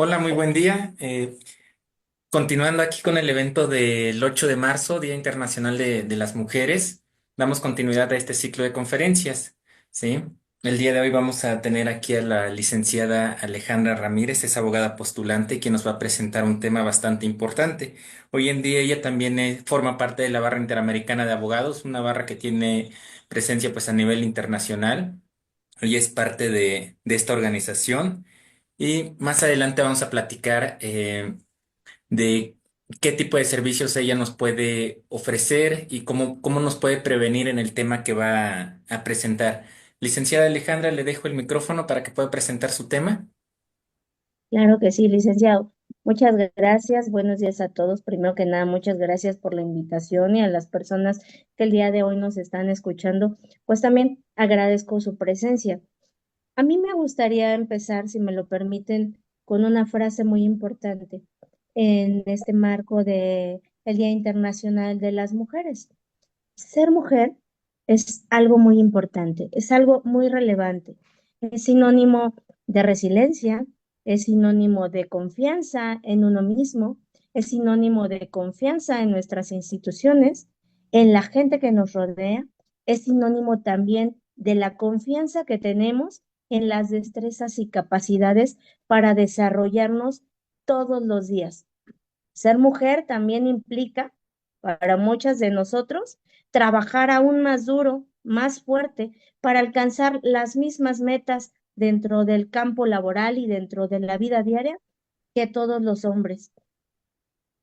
Hola, muy buen día. Continuando aquí con el evento del 8 de marzo, Día Internacional de las Mujeres, damos continuidad a este ciclo de conferencias, ¿sí? El día de hoy vamos a tener aquí a la licenciada Alejandra Ramírez, es abogada postulante, quien nos va a presentar un tema bastante importante. Hoy en día ella también forma parte de la Barra Interamericana de Abogados, una barra que tiene presencia pues a nivel internacional. Ella es parte de esta organización. Y más adelante vamos a platicar de qué tipo de servicios ella nos puede ofrecer y cómo nos puede prevenir en el tema que va a presentar. Licenciada Alejandra, le dejo el micrófono para que pueda presentar su tema. Claro que sí, licenciado. Muchas gracias. Buenos días a todos. Primero que nada, muchas gracias por la invitación y a las personas que el día de hoy nos están escuchando, pues también agradezco su presencia. A mí me gustaría empezar, si me lo permiten, con una frase muy importante en este marco de el Día Internacional de las Mujeres. Ser mujer es algo muy importante, es algo muy relevante. Es sinónimo de resiliencia, es sinónimo de confianza en uno mismo, es sinónimo de confianza en nuestras instituciones, en la gente que nos rodea, es sinónimo también de la confianza que tenemos en las destrezas y capacidades para desarrollarnos todos los días. Ser mujer también implica, para muchas de nosotros, trabajar aún más duro, más fuerte, para alcanzar las mismas metas dentro del campo laboral y dentro de la vida diaria que todos los hombres.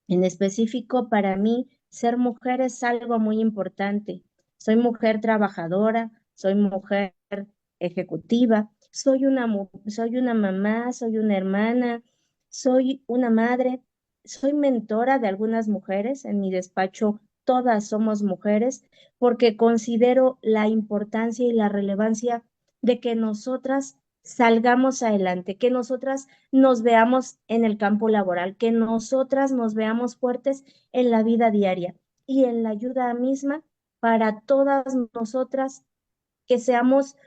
En específico, para mí, ser mujer es algo muy importante. Soy mujer trabajadora, soy mujer ejecutiva, soy una mamá, soy una hermana, soy una madre, soy mentora de algunas mujeres. En mi despacho todas somos mujeres porque considero la importancia y la relevancia de que nosotras salgamos adelante, que nosotras nos veamos en el campo laboral, que nosotras nos veamos fuertes en la vida diaria y en la ayuda misma para todas nosotras que seamos,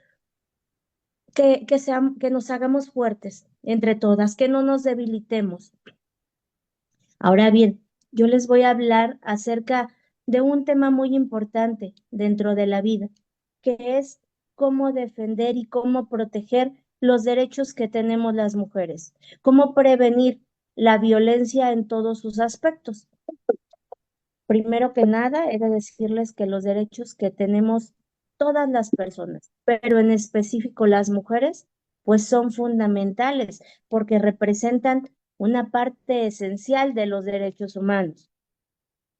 que nos hagamos fuertes entre todas, que no nos debilitemos. Ahora bien, yo les voy a hablar acerca de un tema muy importante dentro de la vida, que es cómo defender y cómo proteger los derechos que tenemos las mujeres, cómo prevenir la violencia en todos sus aspectos. Primero que nada, he de decirles que los derechos que tenemos todas las personas, pero en específico las mujeres, pues son fundamentales porque representan una parte esencial de los derechos humanos.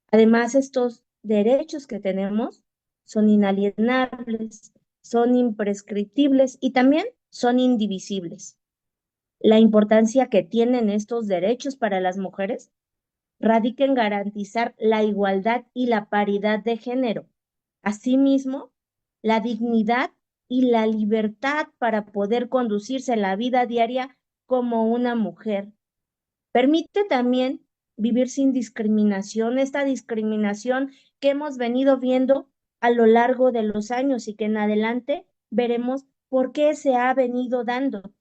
Además, estos derechos que tenemos son inalienables, son imprescriptibles y también son indivisibles. La importancia que tienen estos derechos para las mujeres radica en garantizar la igualdad y la paridad de género. Asimismo, la dignidad y la libertad para poder conducirse en la vida diaria como una mujer. Permite también vivir sin discriminación, esta discriminación que hemos venido viendo a lo largo de los años y que en adelante veremos por qué se ha venido dando.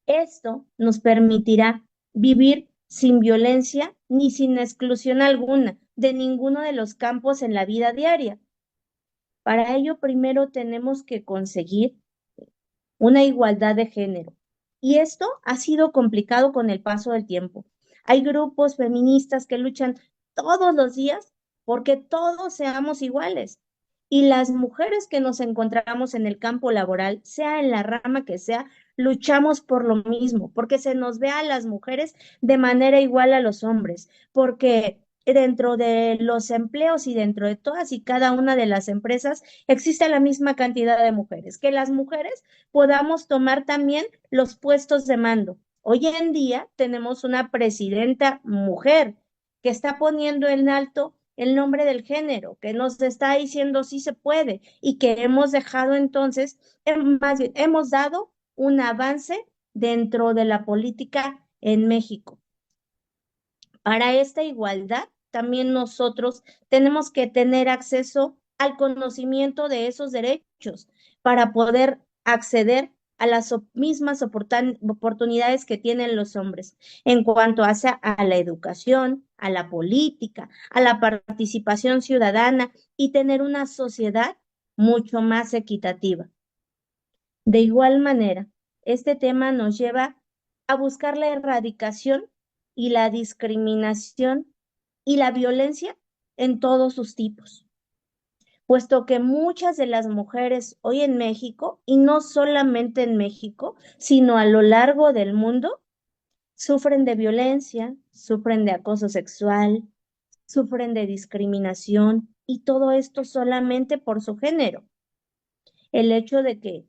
Esto nos permitirá vivir sin violencia ni sin exclusión alguna de ninguno de los campos en la vida diaria. Para ello, primero tenemos que conseguir una igualdad de género. Y esto ha sido complicado con el paso del tiempo. Hay grupos feministas que luchan todos los días porque todos seamos iguales. Y las mujeres que nos encontramos en el campo laboral, sea en la rama que sea, luchamos por lo mismo, porque se nos ve a las mujeres de manera igual a los hombres, porque dentro de los empleos y dentro de todas y cada una de las empresas existe la misma cantidad de mujeres, que las mujeres podamos tomar también los puestos de mando. Hoy en día tenemos una presidenta mujer que está poniendo en alto el nombre del género, que nos está diciendo sí se puede y que hemos dejado entonces, más bien, hemos dado un avance dentro de la política en México. Para esta igualdad, también nosotros tenemos que tener acceso al conocimiento de esos derechos para poder acceder a las mismas oportunidades que tienen los hombres en cuanto a la educación, a la política, a la participación ciudadana y tener una sociedad mucho más equitativa. De igual manera, este tema nos lleva a buscar la erradicación y la discriminación y la violencia en todos sus tipos, puesto que muchas de las mujeres hoy en México, y no solamente en México, sino a lo largo del mundo, sufren de violencia, sufren de acoso sexual, sufren de discriminación, y todo esto solamente por su género. El hecho de que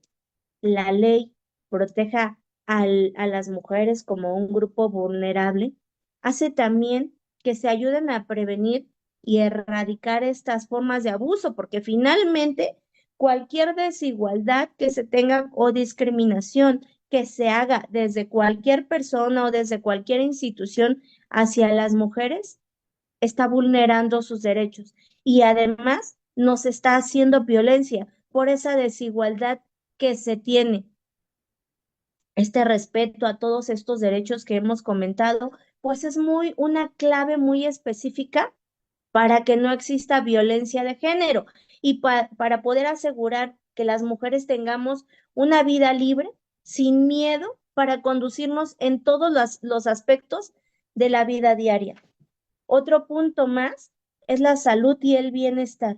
la ley proteja a las mujeres como un grupo vulnerable, hace también que se ayuden a prevenir y erradicar estas formas de abuso, porque finalmente cualquier desigualdad que se tenga o discriminación que se haga desde cualquier persona o desde cualquier institución hacia las mujeres está vulnerando sus derechos y además nos está haciendo violencia por esa desigualdad que se tiene. Este respeto a todos estos derechos que hemos comentado, pues es una clave muy específica para que no exista violencia de género y para poder asegurar que las mujeres tengamos una vida libre, sin miedo, para conducirnos en todos los aspectos de la vida diaria. Otro punto más es la salud y el bienestar,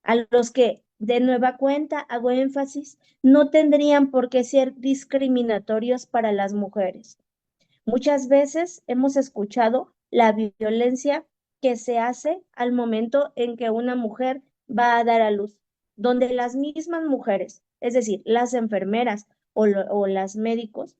a los que de nueva cuenta hago énfasis, no tendrían por qué ser discriminatorios para las mujeres. Muchas veces hemos escuchado la violencia que se hace al momento en que una mujer va a dar a luz, donde las mismas mujeres, es decir, las enfermeras o las médicos,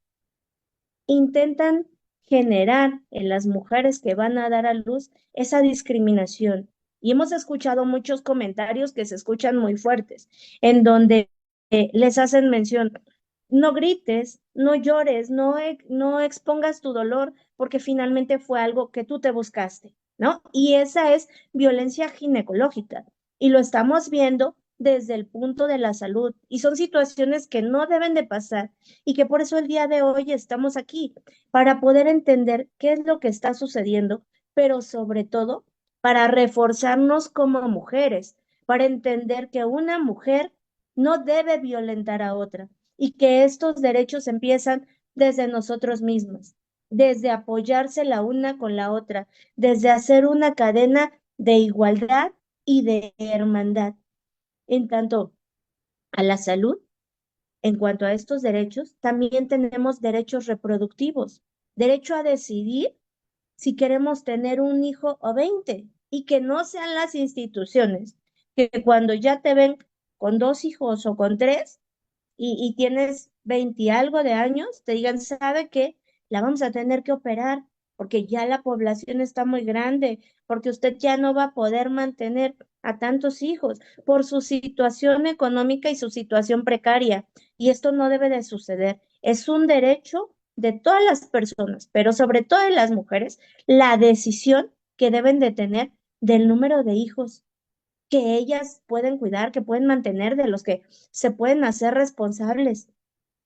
intentan generar en las mujeres que van a dar a luz esa discriminación. Y hemos escuchado muchos comentarios que se escuchan muy fuertes, en donde les hacen mención, no grites, no llores, no expongas tu dolor, porque finalmente fue algo que tú te buscaste, ¿no? Y esa es violencia ginecológica. Y lo estamos viendo desde el punto de la salud. Y son situaciones que no deben de pasar y que por eso el día de hoy estamos aquí, para poder entender qué es lo que está sucediendo, pero sobre todo para reforzarnos como mujeres, para entender que una mujer no debe violentar a otra y que estos derechos empiezan desde nosotros mismos, desde apoyarse la una con la otra, desde hacer una cadena de igualdad y de hermandad. En tanto a la salud, en cuanto a estos derechos, también tenemos derechos reproductivos, derecho a decidir si queremos tener un hijo o 20 y que no sean las instituciones, que cuando ya te ven con 2 hijos o con 3 y tienes 20 y algo de años, te digan, ¿sabe qué? La vamos a tener que operar porque ya la población está muy grande, porque usted ya no va a poder mantener a tantos hijos por su situación económica y su situación precaria. Y esto no debe de suceder. Es un derecho de todas las personas, pero sobre todo de las mujeres, la decisión que deben de tener del número de hijos que ellas pueden cuidar, que pueden mantener, de los que se pueden hacer responsables.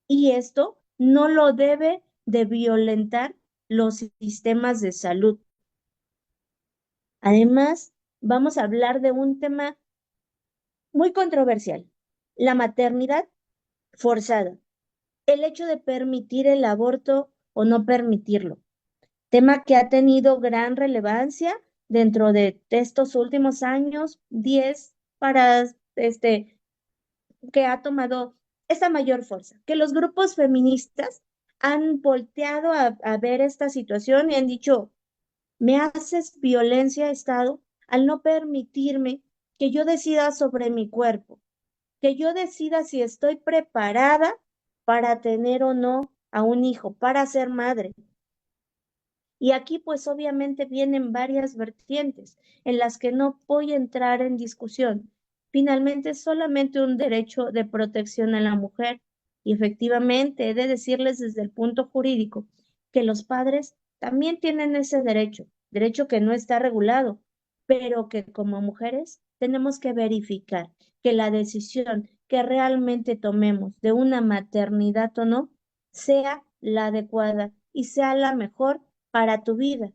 Y esto no lo debe de violentar los sistemas de salud. Además, vamos a hablar de un tema muy controversial, la maternidad forzada, el hecho de permitir el aborto o no permitirlo, tema que ha tenido gran relevancia dentro de estos últimos años, 10 para que ha tomado esta mayor fuerza, que los grupos feministas han volteado a ver esta situación y han dicho, me haces violencia, Estado, al no permitirme que yo decida sobre mi cuerpo, que yo decida si estoy preparada para tener o no a un hijo, para ser madre. Y aquí pues obviamente vienen varias vertientes en las que no voy a entrar en discusión. Finalmente es solamente un derecho de protección a la mujer y efectivamente he de decirles desde el punto jurídico que los padres también tienen ese derecho, derecho que no está regulado, pero que como mujeres tenemos que verificar que la decisión que realmente tomemos de una maternidad o no sea la adecuada y sea la mejor para tu vida,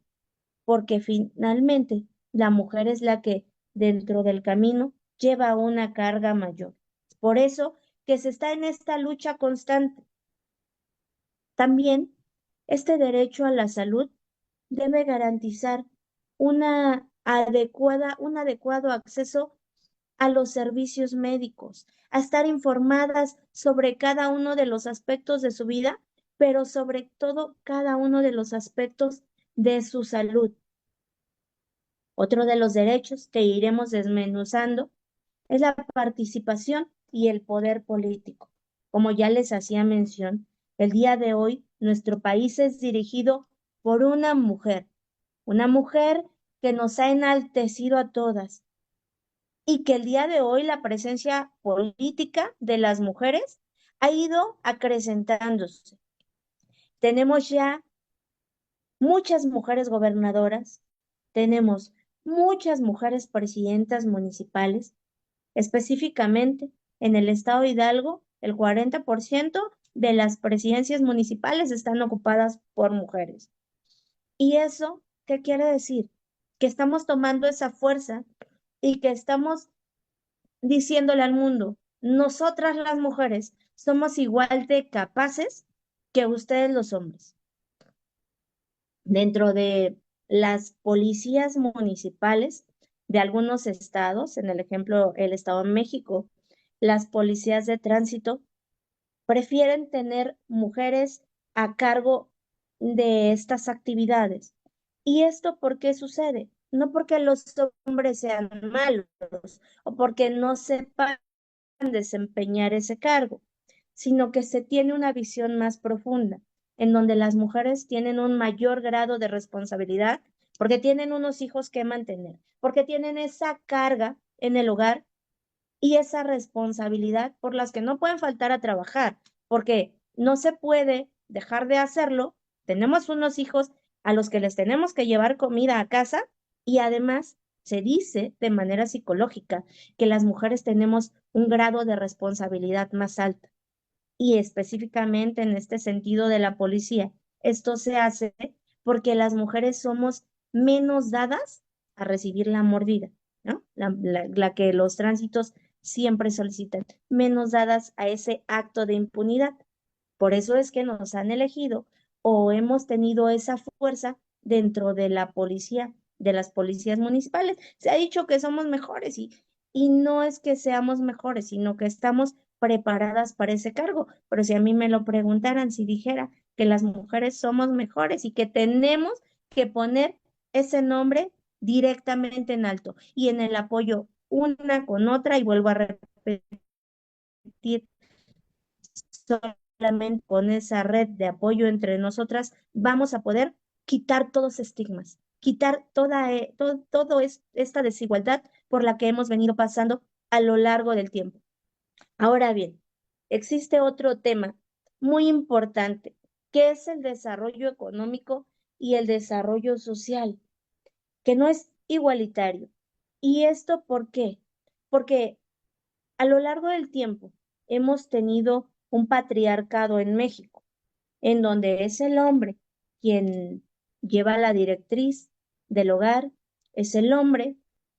porque finalmente la mujer es la que dentro del camino lleva una carga mayor. Por eso que se está en esta lucha constante. También este derecho a la salud debe garantizar un adecuado acceso a los servicios médicos, a estar informadas sobre cada uno de los aspectos de su vida, pero sobre todo cada uno de los aspectos de su salud. Otro de los derechos que iremos desmenuzando es la participación y el poder político. Como ya les hacía mención, el día de hoy nuestro país es dirigido por una mujer que nos ha enaltecido a todas y que el día de hoy la presencia política de las mujeres ha ido acrecentándose. Tenemos ya muchas mujeres gobernadoras, tenemos muchas mujeres presidentas municipales. Específicamente, en el estado de Hidalgo, el 40% de las presidencias municipales están ocupadas por mujeres. ¿Y eso qué quiere decir? Que estamos tomando esa fuerza y que estamos diciéndole al mundo, nosotras las mujeres somos igual de capaces que ustedes los hombres. Dentro de las policías municipales de algunos estados, en el ejemplo, el Estado de México, las policías de tránsito prefieren tener mujeres a cargo de estas actividades. ¿Y esto por qué sucede? No porque los hombres sean malos o porque no sepan desempeñar ese cargo, sino que se tiene una visión más profunda, en donde las mujeres tienen un mayor grado de responsabilidad porque tienen unos hijos que mantener, porque tienen esa carga en el hogar y esa responsabilidad por las que no pueden faltar a trabajar, porque no se puede dejar de hacerlo. Tenemos unos hijos a los que les tenemos que llevar comida a casa y además se dice de manera psicológica que las mujeres tenemos un grado de responsabilidad más alta y específicamente en este sentido de la policía. Esto se hace porque las mujeres somos menos dadas a recibir la mordida, ¿no? La que los tránsitos siempre solicitan, menos dadas a ese acto de impunidad. Por eso es que nos han elegido o hemos tenido esa fuerza dentro de la policía, de las policías municipales. Se ha dicho que somos mejores y no es que seamos mejores, sino que estamos preparadas para ese cargo. Pero si a mí me lo preguntaran, si dijera que las mujeres somos mejores y que tenemos que poner ese nombre directamente en alto y en el apoyo una con otra, y vuelvo a repetir, solamente con esa red de apoyo entre nosotras vamos a poder quitar todos estigmas, quitar esta desigualdad por la que hemos venido pasando a lo largo del tiempo. Ahora bien, existe otro tema muy importante, que es el desarrollo económico y el desarrollo social, que no es igualitario. ¿Y esto por qué? Porque a lo largo del tiempo hemos tenido un patriarcado en México, en donde es el hombre quien lleva la directriz del hogar, es el hombre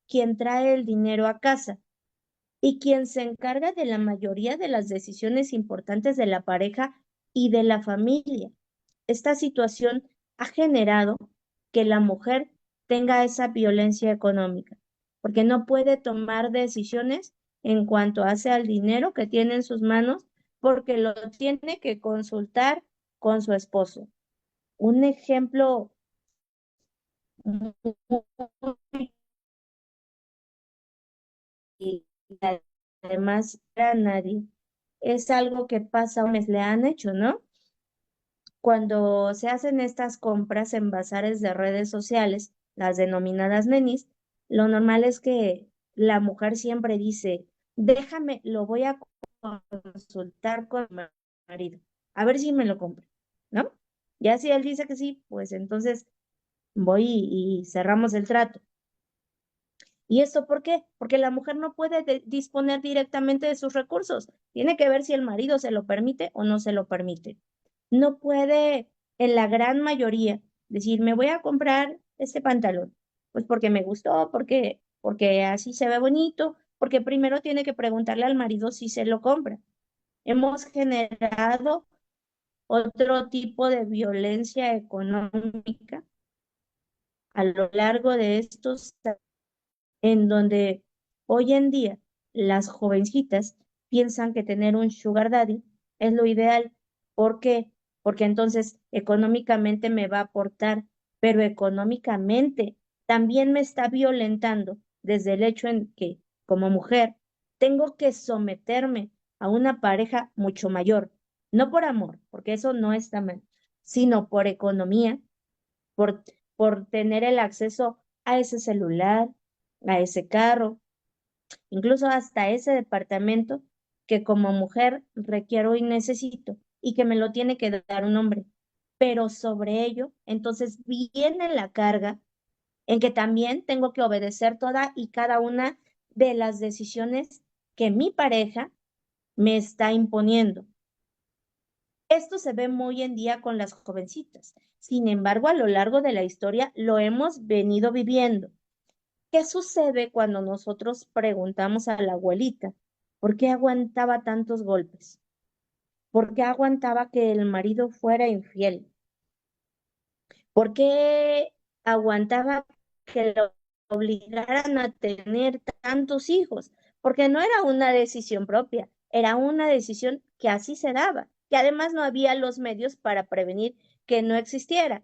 quien trae el dinero a casa y quien se encarga de la mayoría de las decisiones importantes de la pareja y de la familia. Esta situación ha generado que la mujer tenga esa violencia económica, porque no puede tomar decisiones en cuanto hace al dinero que tiene en sus manos, porque lo tiene que consultar con su esposo. Un ejemplo muy y además para nadie es algo que pasa, mes le han hecho, ¿no? Cuando se hacen estas compras en bazares de redes sociales, las denominadas nenis, lo normal es que la mujer siempre dice, déjame, lo voy a consultar con mi marido, a ver si me lo compra, ¿no? Ya si él dice que sí, pues entonces voy y cerramos el trato. ¿Y esto por qué? Porque la mujer no puede disponer directamente de sus recursos. Tiene que ver si el marido se lo permite o no se lo permite. No puede, en la gran mayoría, decir, me voy a comprar este pantalón. Pues porque me gustó, porque así se ve bonito, porque primero tiene que preguntarle al marido si se lo compra. Hemos generado otro tipo de violencia económica a lo largo de estos años, en donde hoy en día las jovencitas piensan que tener un sugar daddy es lo ideal. ¿Por qué? Porque entonces económicamente me va a aportar, pero económicamente también me está violentando desde el hecho en que como mujer tengo que someterme a una pareja mucho mayor, no por amor, porque eso no está mal, sino por economía, por, por tener el acceso a ese celular, a ese carro, incluso hasta ese departamento que como mujer requiero y necesito y que me lo tiene que dar un hombre. Pero sobre ello, entonces viene la carga en que también tengo que obedecer toda y cada una de las decisiones que mi pareja me está imponiendo. Esto se ve muy en día con las jovencitas. Sin embargo, a lo largo de la historia lo hemos venido viviendo. ¿Qué sucede cuando nosotros preguntamos a la abuelita por qué aguantaba tantos golpes? ¿Por qué aguantaba que el marido fuera infiel? ¿Por qué aguantaba que lo obligaran a tener tantos hijos? Porque no era una decisión propia, era una decisión que así se daba, que además no había los medios para prevenir que no existiera.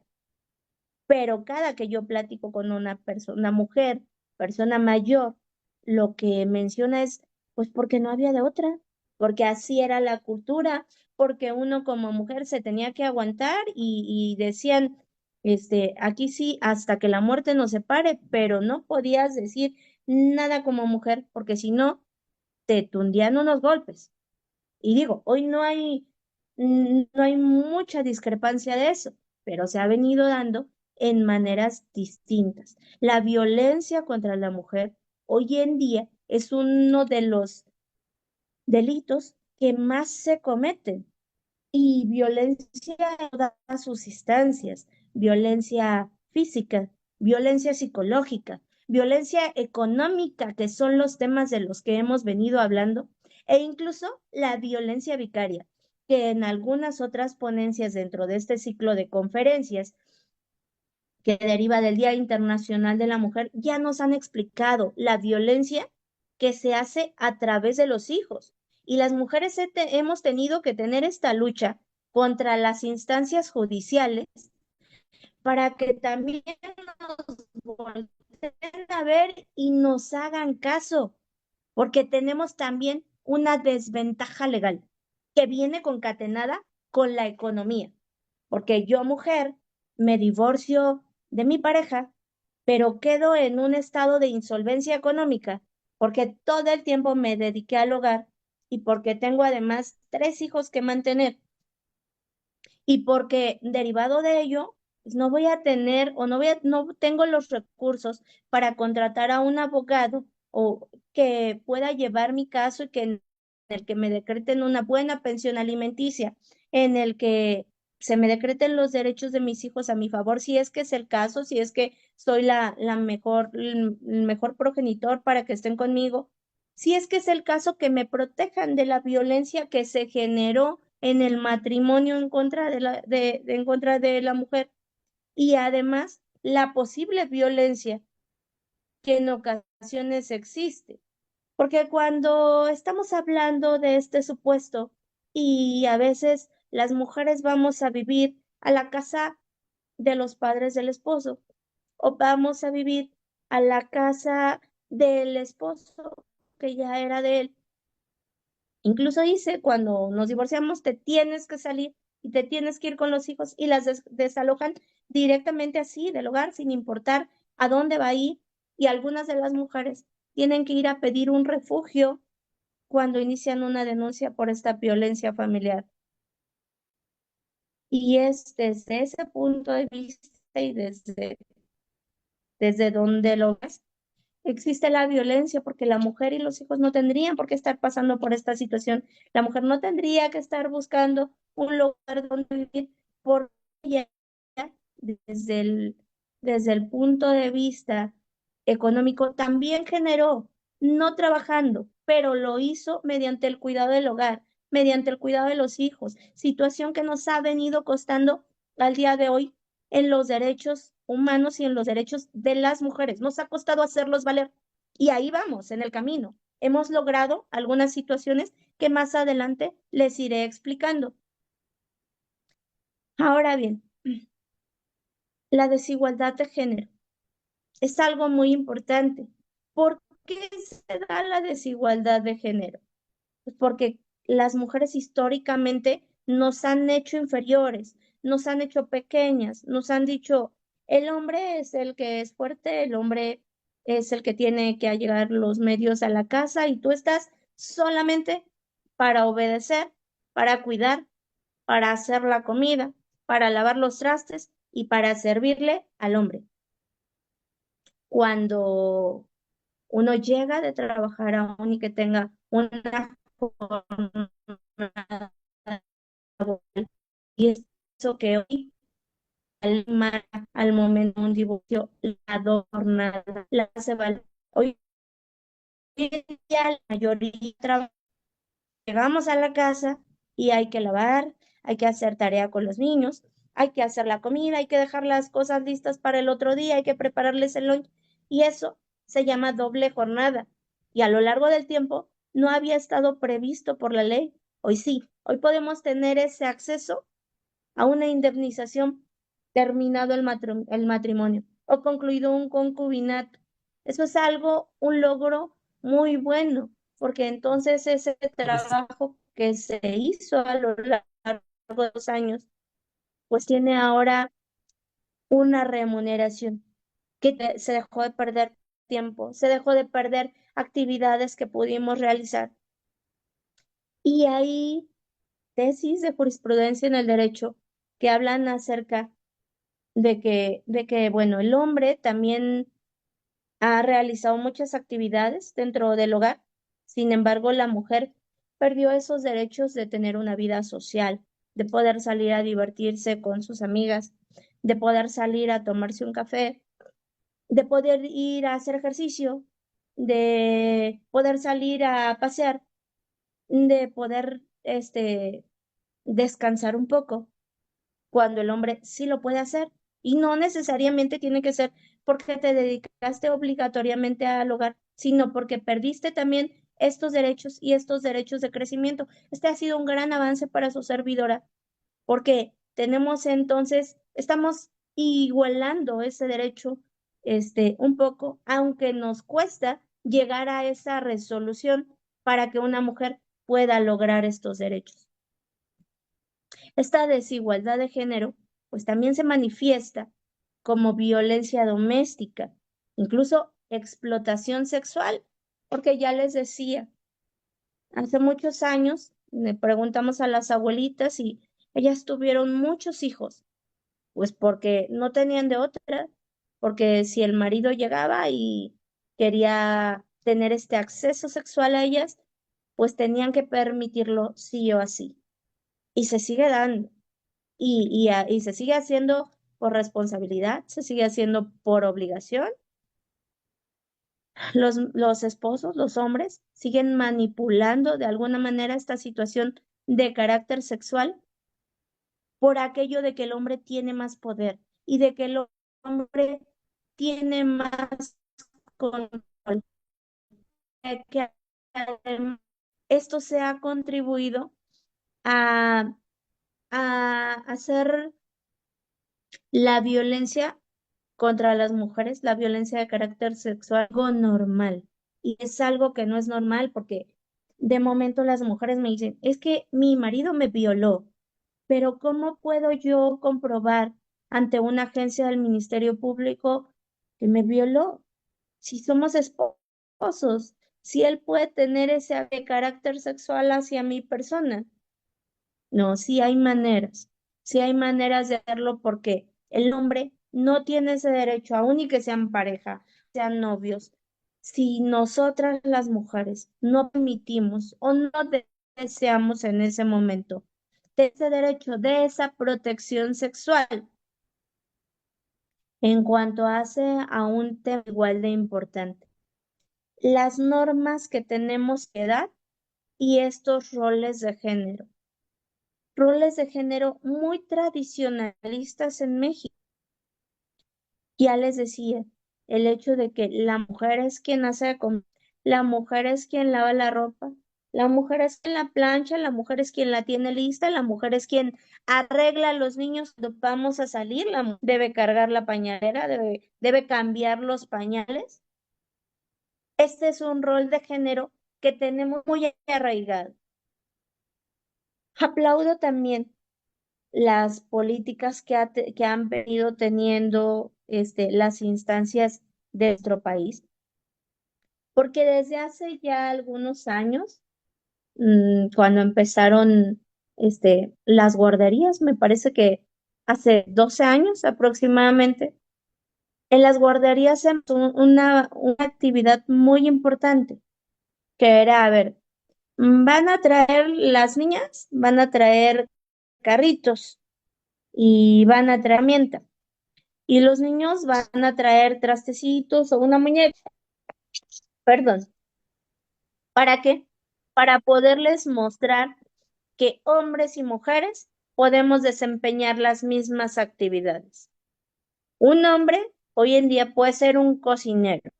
Pero cada que yo platico con una persona, mujer, persona mayor, lo que menciona es, pues porque no había de otra, porque así era la cultura, porque uno como mujer se tenía que aguantar y decían, aquí sí, hasta que la muerte nos separe, pero no podías decir nada como mujer, porque si no, te tundían unos golpes. Y digo, hoy no hay mucha discrepancia de eso, pero se ha venido dando en maneras distintas. La violencia contra la mujer hoy en día es uno de los delitos que más se cometen y violencia en todas sus instancias, violencia física, violencia psicológica, violencia económica, que son los temas de los que hemos venido hablando, e incluso la violencia vicaria, que en algunas otras ponencias dentro de este ciclo de conferencias que deriva del Día Internacional de la Mujer, ya nos han explicado la violencia que se hace a través de los hijos. Y las mujeres hemos tenido que tener esta lucha contra las instancias judiciales para que también nos volteen a ver y nos hagan caso, porque tenemos también una desventaja legal que viene concatenada con la economía, porque yo mujer me divorcio de mi pareja, pero quedo en un estado de insolvencia económica porque todo el tiempo me dediqué al hogar y porque tengo además 3 hijos que mantener y porque derivado de ello, pues no voy a tener o no tengo los recursos para contratar a un abogado o que pueda llevar mi caso y que en el que me decreten una buena pensión alimenticia, en el que se me decreten los derechos de mis hijos a mi favor, si es que es el caso, si es que soy el mejor progenitor para que estén conmigo, si es que es el caso que me protejan de la violencia que se generó en el matrimonio en contra en contra de la mujer y además la posible violencia que en ocasiones existe. Porque cuando estamos hablando de este supuesto y a veces las mujeres vamos a vivir a la casa de los padres del esposo o vamos a vivir a la casa del esposo que ya era de él. Incluso dice, cuando nos divorciamos, te tienes que salir y te tienes que ir con los hijos y las desalojan directamente así del hogar, sin importar a dónde va a ir. Y algunas de las mujeres tienen que ir a pedir un refugio cuando inician una denuncia por esta violencia familiar. Y es desde ese punto de vista y desde donde lo ves, existe la violencia porque la mujer y los hijos no tendrían por qué estar pasando por esta situación. La mujer no tendría que estar buscando un lugar donde vivir por ella desde desde el punto de vista económico también generó, no trabajando, pero lo hizo mediante el cuidado del hogar, mediante el cuidado de los hijos, situación que nos ha venido costando al día de hoy en los derechos humanos y en los derechos de las mujeres. Nos ha costado hacerlos valer y ahí vamos, en el camino. Hemos logrado algunas situaciones que más adelante les iré explicando. Ahora bien, la desigualdad de género es algo muy importante. ¿Por qué se da la desigualdad de género? Pues porque las mujeres históricamente nos han hecho inferiores, nos han hecho pequeñas, nos han dicho, el hombre es el que es fuerte, el hombre es el que tiene que llegar los medios a la casa y tú estás solamente para obedecer, para cuidar, para hacer la comida, para lavar los trastes y para servirle al hombre. Cuando uno llega de trabajar aún y que tenga una jornada laboral, y eso que hoy al momento de un divorcio la jornada la hace valer. Hoy día la mayoría trabaja, llegamos a la casa y hay que lavar, hay que hacer tarea con los niños, hay que hacer la comida, hay que dejar las cosas listas para el otro día, hay que prepararles el lunch y eso se llama doble jornada y a lo largo del tiempo no había estado previsto por la ley. Hoy sí, hoy podemos tener ese acceso a una indemnización terminado el matrimonio o concluido un concubinato. Eso es algo, un logro muy bueno, porque entonces ese Pues, trabajo que se hizo a lo largo de los años, pues tiene ahora una remuneración se dejó de perder tiempo, se dejó de perder actividades que pudimos realizar. Y hay tesis de jurisprudencia en el derecho que hablan acerca bueno, el hombre también ha realizado muchas actividades dentro del hogar. Sin embargo, la mujer perdió esos derechos de tener una vida social, de poder salir a divertirse con sus amigas, de poder salir a tomarse un café, de poder ir a hacer ejercicio, de poder salir a pasear, de poder, descansar un poco cuando el hombre sí lo puede hacer. Y no necesariamente tiene que ser porque te dedicaste obligatoriamente al hogar, sino porque perdiste también estos derechos y estos derechos de crecimiento. Este ha sido un gran avance para su servidora, porque tenemos entonces, estamos igualando ese derecho, un poco, aunque nos cuesta llegar a esa resolución para que una mujer pueda lograr estos derechos. Esta desigualdad de género, pues también se manifiesta como violencia doméstica, incluso explotación sexual, porque ya les decía, hace muchos años le preguntamos a las abuelitas y ellas tuvieron muchos hijos, pues porque no tenían de otra, porque si el marido llegaba y quería tener este acceso sexual a ellas, pues tenían que permitirlo sí o así. Y se sigue dando y se sigue haciendo por responsabilidad, se sigue haciendo por obligación. Los esposos, los hombres, siguen manipulando de alguna manera esta situación de carácter sexual por aquello de que el hombre tiene más poder y de que el hombre tiene más control. Que esto se ha contribuido a, a hacer la violencia contra las mujeres, la violencia de carácter sexual, algo normal. Y es algo que no es normal porque de momento las mujeres me dicen, es que mi marido me violó, pero ¿cómo puedo yo comprobar ante una agencia del Ministerio Público que me violó? Si somos esposos, si él puede tener ese carácter sexual hacia mi persona. No, sí hay maneras de hacerlo porque el hombre no tiene ese derecho, aun y que sean pareja, sean novios. Si nosotras las mujeres no permitimos o no deseamos en ese momento de ese derecho, de esa protección sexual, en cuanto hace a un tema igual de importante, las normas que tenemos que dar y estos roles de género muy tradicionalistas en México. Ya les decía, el hecho de que la mujer es quien hace de comer, la mujer es quien lava la ropa, la mujer es quien la plancha, la mujer es quien la tiene lista, la mujer es quien arregla a los niños cuando vamos a salir, la mujer debe cargar la pañalera, debe cambiar los pañales. Este es un rol de género que tenemos muy arraigado. Aplaudo también las políticas que han venido teniendo las instancias de nuestro país, porque desde hace ya algunos años, cuando empezaron las guarderías, me parece que hace 12 años aproximadamente, en las guarderías se empezó una actividad muy importante, que era, a ver, van a traer las niñas, van a traer carritos y van a traer herramientas. Y los niños van a traer trastecitos o una muñeca, perdón. ¿Para qué? Para poderles mostrar que hombres y mujeres podemos desempeñar las mismas actividades. Un hombre hoy en día puede ser un cocinero,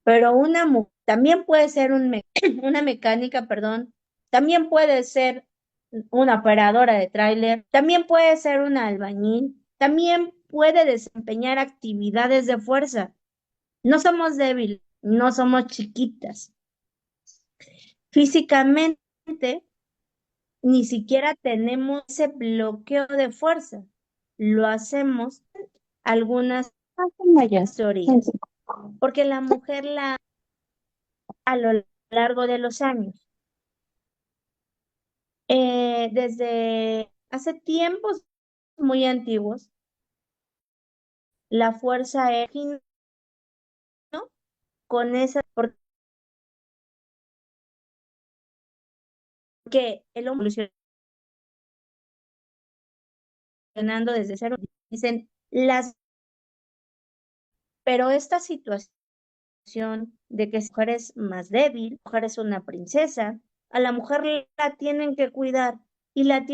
pero una mujer también puede ser una mecánica, perdón, también puede ser una operadora de tráiler, también puede ser una albañil, también puede desempeñar actividades de fuerza. No somos débiles, no somos chiquitas. Físicamente, ni siquiera tenemos ese bloqueo de fuerza. Lo hacemos algunas teorías, porque la mujer a lo largo de los años, desde hace tiempos muy antiguos, la fuerza es con esa, porque el hombre evolucionando desde cero, dicen las, pero esta situación de que la mujer es más débil, la mujer es una princesa, a la mujer la tienen que cuidar y ha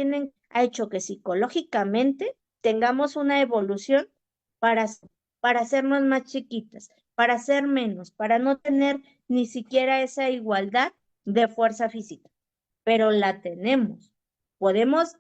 hecho que psicológicamente tengamos una evolución para, para hacernos más chiquitas, para ser menos, para no tener ni siquiera esa igualdad de fuerza física, pero la tenemos. Podemos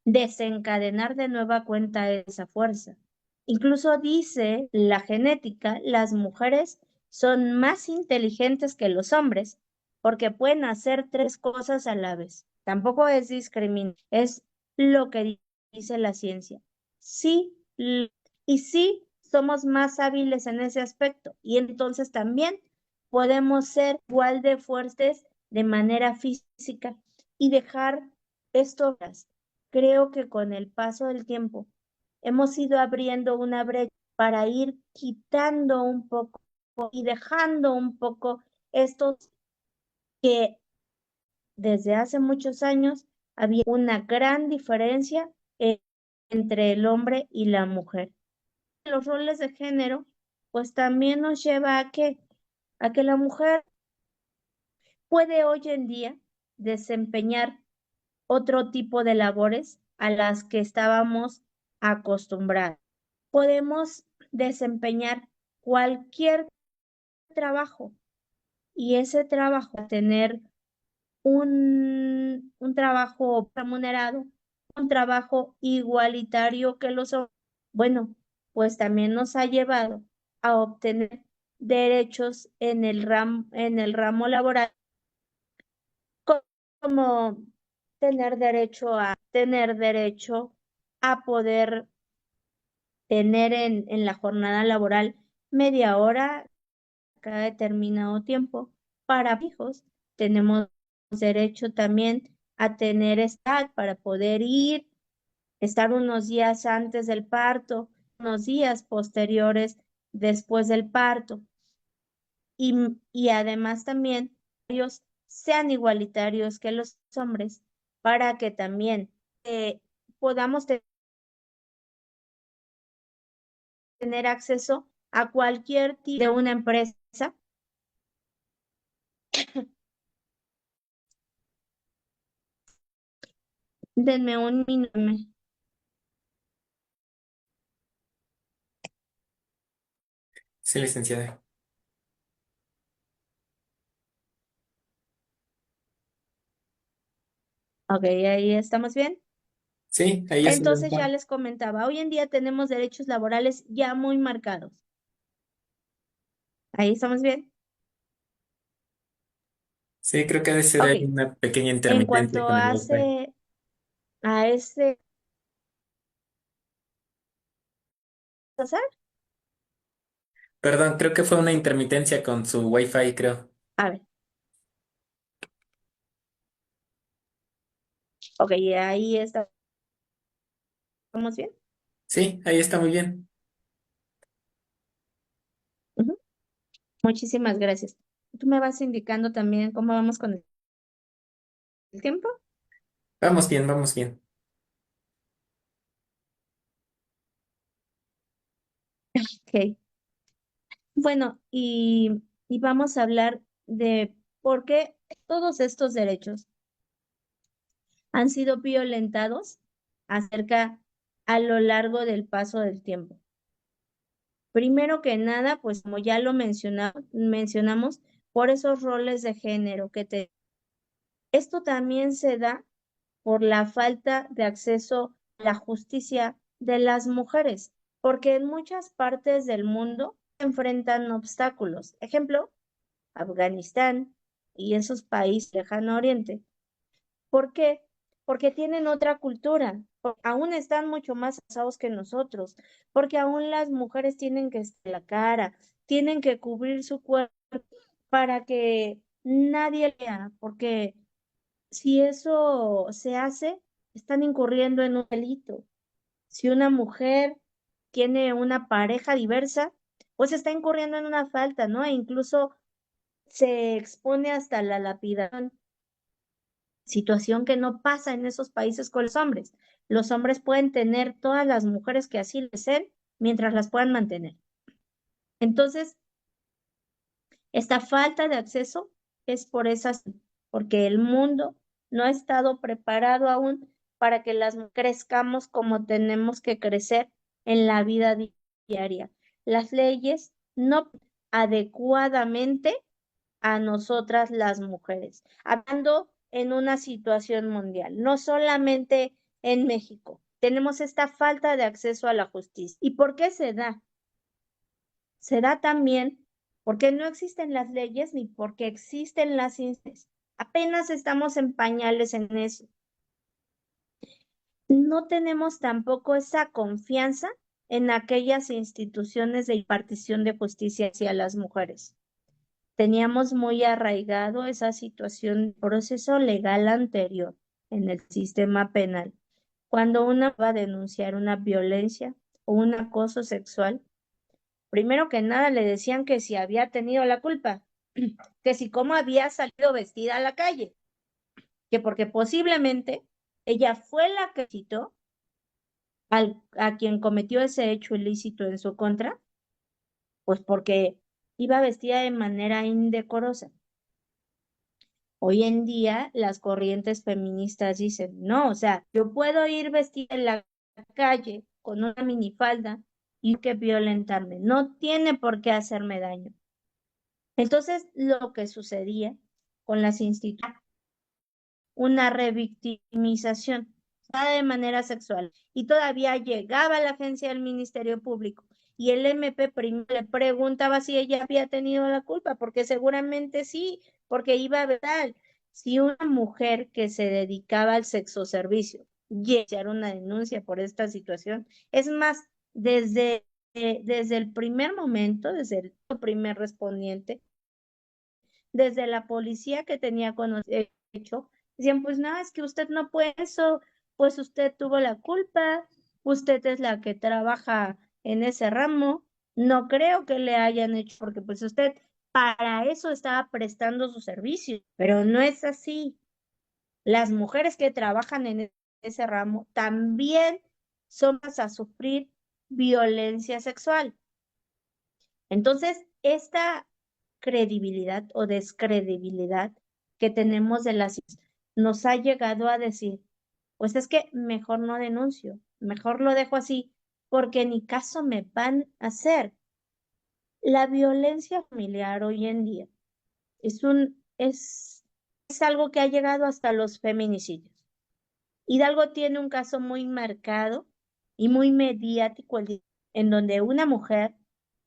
desencadenar de nueva cuenta esa fuerza. Incluso dice la genética, las mujeres son más inteligentes que los hombres porque pueden hacer tres cosas a la vez. Tampoco es discriminación, es lo que dice la ciencia. Sí, y sí somos más hábiles en ese aspecto y entonces también podemos ser igual de fuertes de manera física y dejar esto. Creo que con el paso del tiempo hemos ido abriendo una brecha para ir quitando un poco y dejando un poco estos que desde hace muchos años había una gran diferencia entre el hombre y la mujer. Los roles de género, pues también nos lleva a que la mujer puede hoy en día desempeñar otro tipo de labores a las que estábamos acostumbrados. Podemos desempeñar cualquier trabajo y ese trabajo va a tener un trabajo remunerado, un trabajo igualitario que los hombres. Bueno, pues también nos ha llevado a obtener derechos en el ramo laboral, como tener derecho a poder tener en la jornada laboral media hora cada determinado tiempo para hijos. Tenemos derecho también a tener estar para poder estar unos días antes del parto, unos días posteriores después del parto. y además también ellos sean igualitarios que los hombres para que también podamos tener acceso a cualquier tipo de una empresa. Denme un minuto. Sí, licenciada. Ok, ahí estamos bien. Sí, ahí ya se ve Entonces ya mejor. les comentaba, hoy en día tenemos derechos laborales ya muy marcados. Ahí estamos bien. Sí, creo que ha de ser Ok, ahí una pequeña en intermitencia cuanto con el Wi-Fi. a ese, pasar, Perdón, creo que fue una intermitencia con su Wi-Fi, creo. a ver, ok, ahí estamos bien. Sí, ahí está muy bien. Ujú. Muchísimas gracias. ¿Tú me vas indicando también cómo vamos con el tiempo? Vamos bien, vamos bien. Ok, bueno, y vamos a hablar de por qué todos estos derechos han sido violentados acerca a lo largo del paso del tiempo. Primero que nada, pues como ya lo mencionamos, por esos roles de género esto también se da por la falta de acceso a la justicia de las mujeres, porque en muchas partes del mundo se enfrentan obstáculos. Ejemplo, Afganistán y esos países lejano oriente. ¿Por qué? Porque tienen otra cultura, aún están mucho más avanzados que nosotros, porque aún las mujeres tienen que estar la cara, tienen que cubrir su cuerpo para que nadie lea, porque si eso se hace, están incurriendo en un delito. Si una mujer tiene una pareja diversa, pues está incurriendo en una falta, ¿no? E incluso se expone hasta la lapidación, situación que no pasa en esos países con los hombres. Los hombres pueden tener todas las mujeres que así les deseen mientras las puedan mantener. Entonces, esta falta de acceso es porque el mundo no ha estado preparado aún para que las mujeres crezcamos como tenemos que crecer en la vida diaria. Las leyes no adecuadamente a nosotras las mujeres, hablando en una situación mundial, no solamente en México. Tenemos esta falta de acceso a la justicia. ¿Y por qué se da? Se da también porque no existen las leyes ni porque existen las instituciones. Apenas estamos en pañales en eso. No tenemos tampoco esa confianza en aquellas instituciones de impartición de justicia hacia las mujeres. Teníamos muy arraigado esa situación, proceso legal anterior en el sistema penal. Cuando una va a denunciar una violencia o un acoso sexual, primero que nada le decían que si había tenido la culpa, que si cómo había salido vestida a la calle, que porque posiblemente ella fue la que citó a quien cometió ese hecho ilícito en su contra, pues porque iba vestida de manera indecorosa. Hoy en día las corrientes feministas dicen, no, o sea, yo puedo ir vestida en la calle con una minifalda y que violentarme, no tiene por qué hacerme daño. Entonces, lo que sucedía con las instituciones, una revictimización de manera sexual y todavía llegaba a la agencia del Ministerio Público y el MP primero le preguntaba si ella había tenido la culpa, porque seguramente sí, porque iba a ver tal. Si una mujer que se dedicaba al sexo servicio llegara a una denuncia por esta situación, es más, desde el primer momento, desde el primer respondiente, desde la policía que tenía hecho, decían, pues no, es que usted no puede eso, pues usted tuvo la culpa, usted es la que trabaja en ese ramo, no creo que le hayan hecho, porque pues usted para eso estaba prestando su servicio, pero no es así. Las mujeres que trabajan en ese ramo también son a sufrir violencia sexual. Entonces, esta credibilidad o descredibilidad que tenemos de las nos ha llegado a decir, pues es que mejor no denuncio, mejor lo dejo así, porque ni caso me van a hacer. La violencia familiar hoy en día es algo que ha llegado hasta los feminicidios. Hidalgo tiene un caso muy marcado y muy mediático en donde una mujer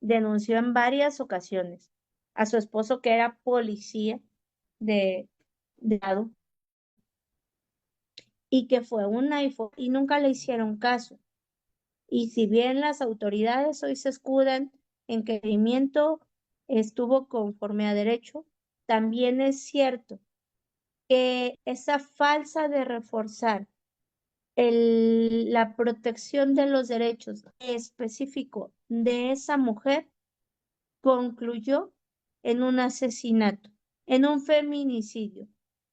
denunció en varias ocasiones a su esposo que era policía de lado y que fue una y nunca le hicieron caso. Y si bien las autoridades hoy se escudan en que el movimiento estuvo conforme a derecho, también es cierto que esa falsa de reforzar la protección de los derechos específico de esa mujer concluyó en un asesinato, en un feminicidio,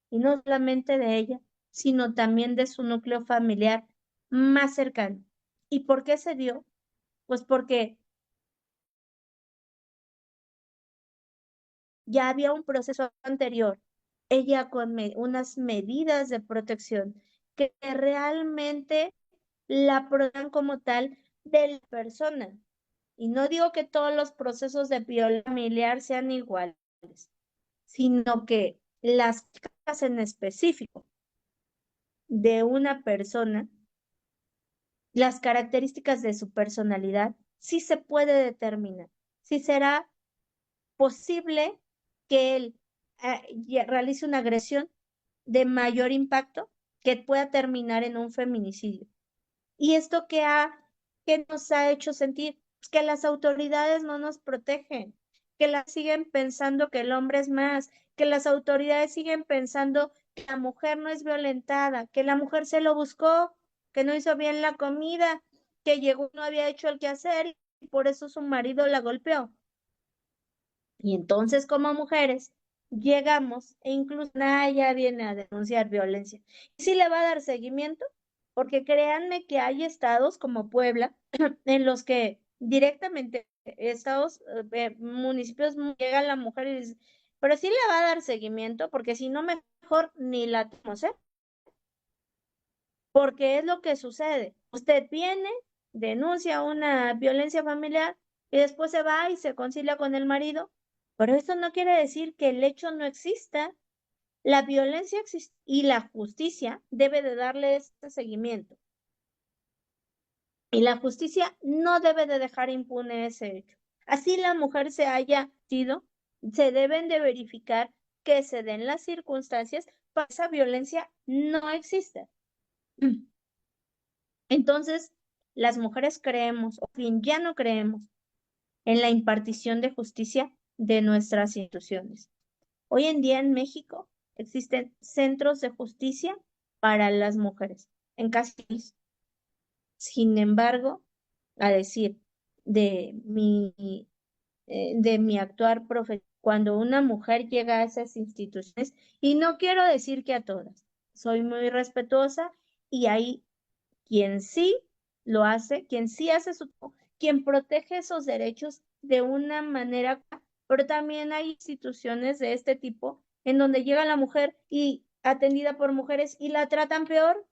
y no solamente de ella, sino también de su núcleo familiar más cercano. ¿Y por qué se dio? Pues porque ya había un proceso anterior, ella con unas medidas de protección que realmente la protejan como tal de la persona. Y no digo que todos los procesos de violencia familiar sean iguales, sino que las características en específico de una persona, las características de su personalidad, sí se puede determinar. Si será posible que él realice una agresión de mayor impacto que pueda terminar en un feminicidio. ¿Y esto qué nos ha hecho sentir? Pues que las autoridades no nos protegen, que las siguen pensando que el hombre es más, que las autoridades siguen pensando que la mujer no es violentada, que la mujer se lo buscó, que no hizo bien la comida, que llegó y no había hecho el quehacer y por eso su marido la golpeó. Y entonces como mujeres llegamos e incluso ya viene a denunciar violencia. Y sí le va a dar seguimiento, porque créanme que hay estados como Puebla en los que directamente estados, municipios llega la mujer y dice, pero sí le va a dar seguimiento, porque si no mejor ni la tenemos, ¿eh? Porque es lo que sucede. Usted viene, denuncia una violencia familiar y después se va y se concilia con el marido, pero eso no quiere decir que el hecho no exista. La violencia existe y la justicia debe de darle este seguimiento. Y la justicia no debe de dejar impune ese hecho. Así la mujer se haya sido, se deben de verificar que se den las circunstancias para que esa violencia no exista. Entonces, las mujeres creemos, o bien ya no creemos, en la impartición de justicia de nuestras instituciones. Hoy en día en México existen centros de justicia para las mujeres, en casi todos. Sin embargo, a decir de mi actuar profesional, cuando una mujer llega a esas instituciones, y no quiero decir que a todas, soy muy respetuosa y hay quien sí lo hace, quien sí hace quien protege esos derechos de una manera, pero también hay instituciones de este tipo en donde llega la mujer y atendida por mujeres y la tratan peor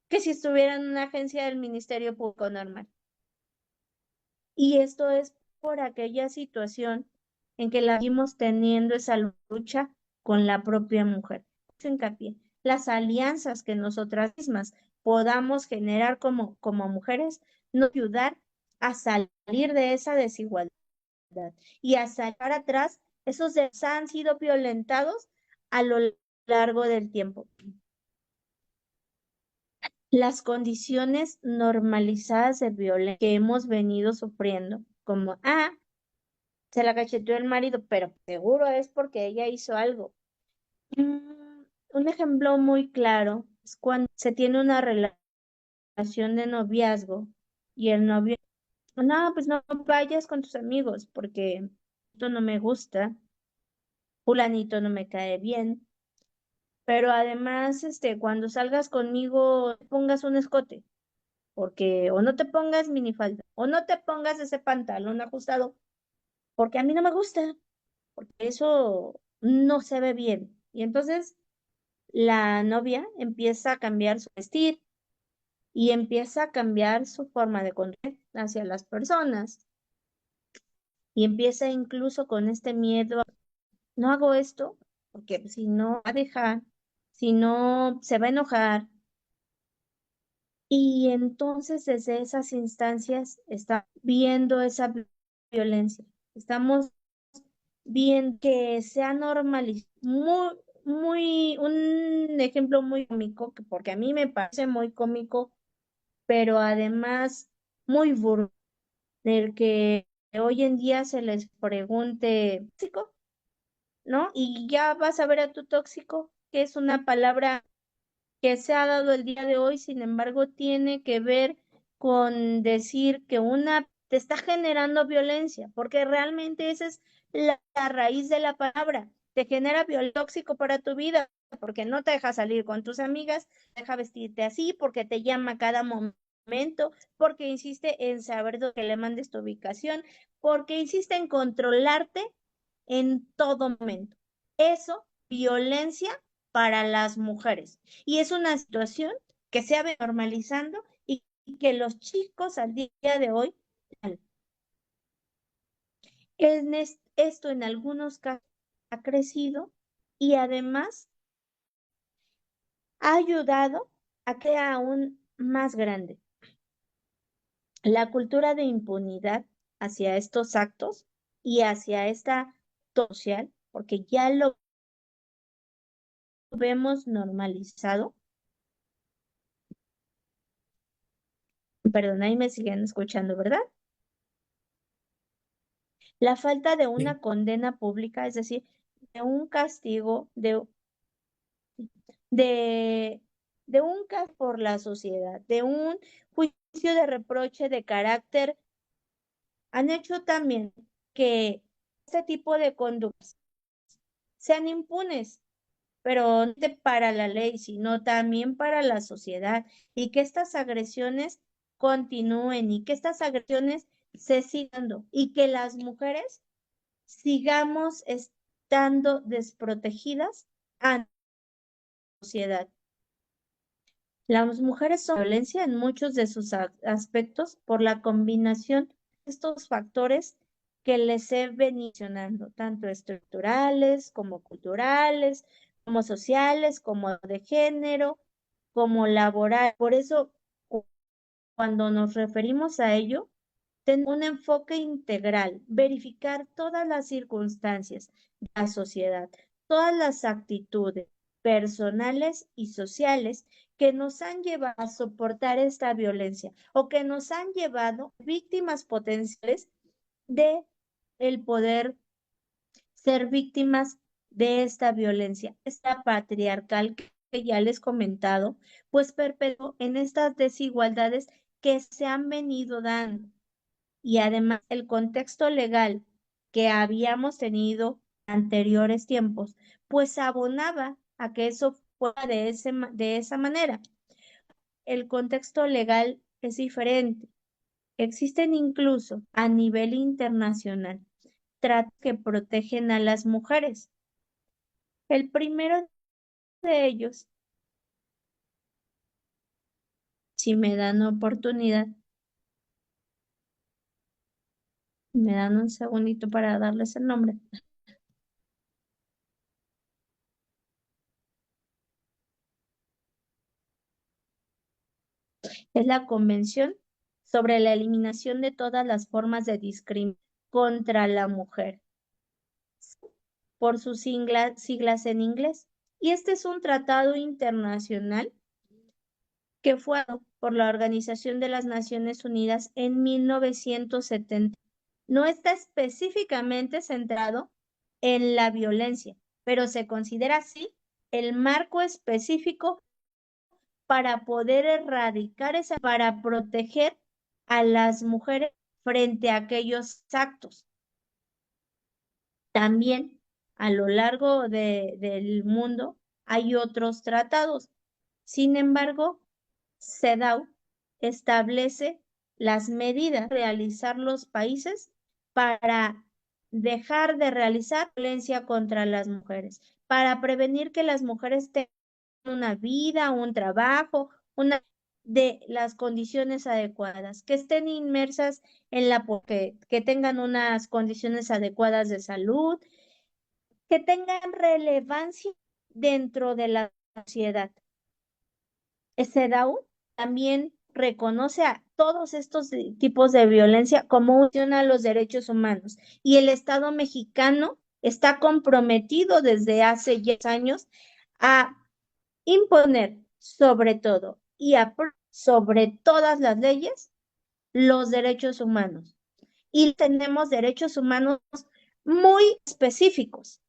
que si estuviera en una agencia del Ministerio Público normal. Y esto es por aquella situación en que la seguimos teniendo esa lucha con la propia mujer. Hincapié, las alianzas que nosotras mismas podamos generar como mujeres nos ayudar a salir de esa desigualdad y a sacar atrás esos que han sido violentados a lo largo del tiempo. Las condiciones normalizadas de violencia que hemos venido sufriendo, como, se la cacheteó el marido, pero seguro es porque ella hizo algo. Un ejemplo muy claro es cuando se tiene una relación de noviazgo y el novio, no, pues no vayas con tus amigos porque no me gusta, fulanito no me cae bien, pero además, cuando salgas conmigo, pongas un escote, porque o no te pongas minifalda, o no te pongas ese pantalón ajustado, porque a mí no me gusta, porque eso no se ve bien. Y entonces la novia empieza a cambiar su vestir y empieza a cambiar su forma de conducir hacia las personas y empieza incluso con este miedo, no hago esto porque si no va a dejar, si no se va a enojar. Y entonces desde esas instancias está viendo esa violencia. Estamos viendo que se ha normalizado un ejemplo muy cómico, porque a mí me parece muy cómico, pero además muy burdo, del que hoy en día se les pregunte, ¿tóxico? ¿No? Y ya vas a ver a tu tóxico, que es una palabra que se ha dado el día de hoy, sin embargo, tiene que ver con decir que una te está generando violencia, porque realmente esa es la raíz de la palabra. Te genera tóxico para tu vida, porque no te deja salir con tus amigas, te deja vestirte así, porque te llama a cada momento, porque insiste en saber dónde le mandes tu ubicación, porque insiste en controlarte en todo momento. Eso, violencia para las mujeres. Y es una situación que se ha venido normalizando y que los chicos al día de hoy, esto en algunos casos ha crecido y además ha ayudado a que sea aún más grande la cultura de impunidad hacia estos actos y hacia esta social, porque ya lo vemos normalizado. Perdón, ahí me siguen escuchando, ¿verdad? La falta de Sí. una condena pública, es decir, de un castigo, de, de un castigo por la sociedad, de un juicio de reproche de carácter, han hecho también que este tipo de conductas sean impunes, pero no para la ley, sino también para la sociedad, y que estas agresiones continúen y que estas agresiones se sigan dando, y que las mujeres sigamos estando desprotegidas ante la sociedad. Las mujeres son violencia en muchos de sus aspectos por la combinación de estos factores que les he venido mencionando, tanto estructurales como culturales, como sociales, como de género, como laboral. Por eso, cuando nos referimos a ello, tener un enfoque integral, verificar todas las circunstancias de la sociedad, todas las actitudes personales y sociales que nos han llevado a soportar esta violencia o que nos han llevado víctimas potenciales de el poder ser víctimas de esta violencia, esta patriarcal que ya les he comentado, pues perpetuó en estas desigualdades que se han venido dando y además el contexto legal que habíamos tenido anteriores tiempos, pues abonaba a que eso fuera de esa manera. El contexto legal es diferente. Existen incluso a nivel internacional tratados que protegen a las mujeres. El primero de ellos, si me dan oportunidad, me dan un segundito para darles el nombre, es la Convención sobre la Eliminación de todas las formas de discriminación contra la mujer, por sus siglas en inglés. Y este es un tratado internacional que fue aprobado por la Organización de las Naciones Unidas en 1970. No está específicamente centrado en la violencia, pero se considera así el marco específico para poder erradicar para proteger a las mujeres frente a aquellos actos. También a lo largo del mundo hay otros tratados. Sin embargo, CEDAW establece las medidas que realizar los países para dejar de realizar violencia contra las mujeres, para prevenir que las mujeres tengan una vida, un trabajo, una de las condiciones adecuadas, que estén inmersas en que tengan unas condiciones adecuadas de salud, que tengan relevancia dentro de la sociedad. CEDAW también reconoce a todos estos tipos de violencia como una a los derechos humanos y el Estado mexicano está comprometido desde hace 10 años a imponer sobre todo y sobre todas las leyes los derechos humanos. Y tenemos derechos humanos muy específicos.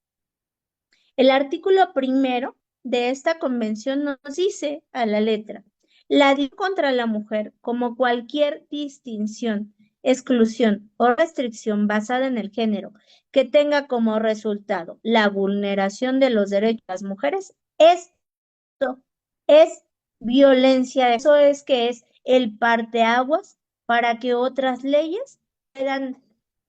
El artículo primero de esta convención nos dice a la letra, la violencia contra la mujer, como cualquier distinción, exclusión o restricción basada en el género que tenga como resultado la vulneración de los derechos de las mujeres, es violencia. Eso es que es el parteaguas para que otras leyes puedan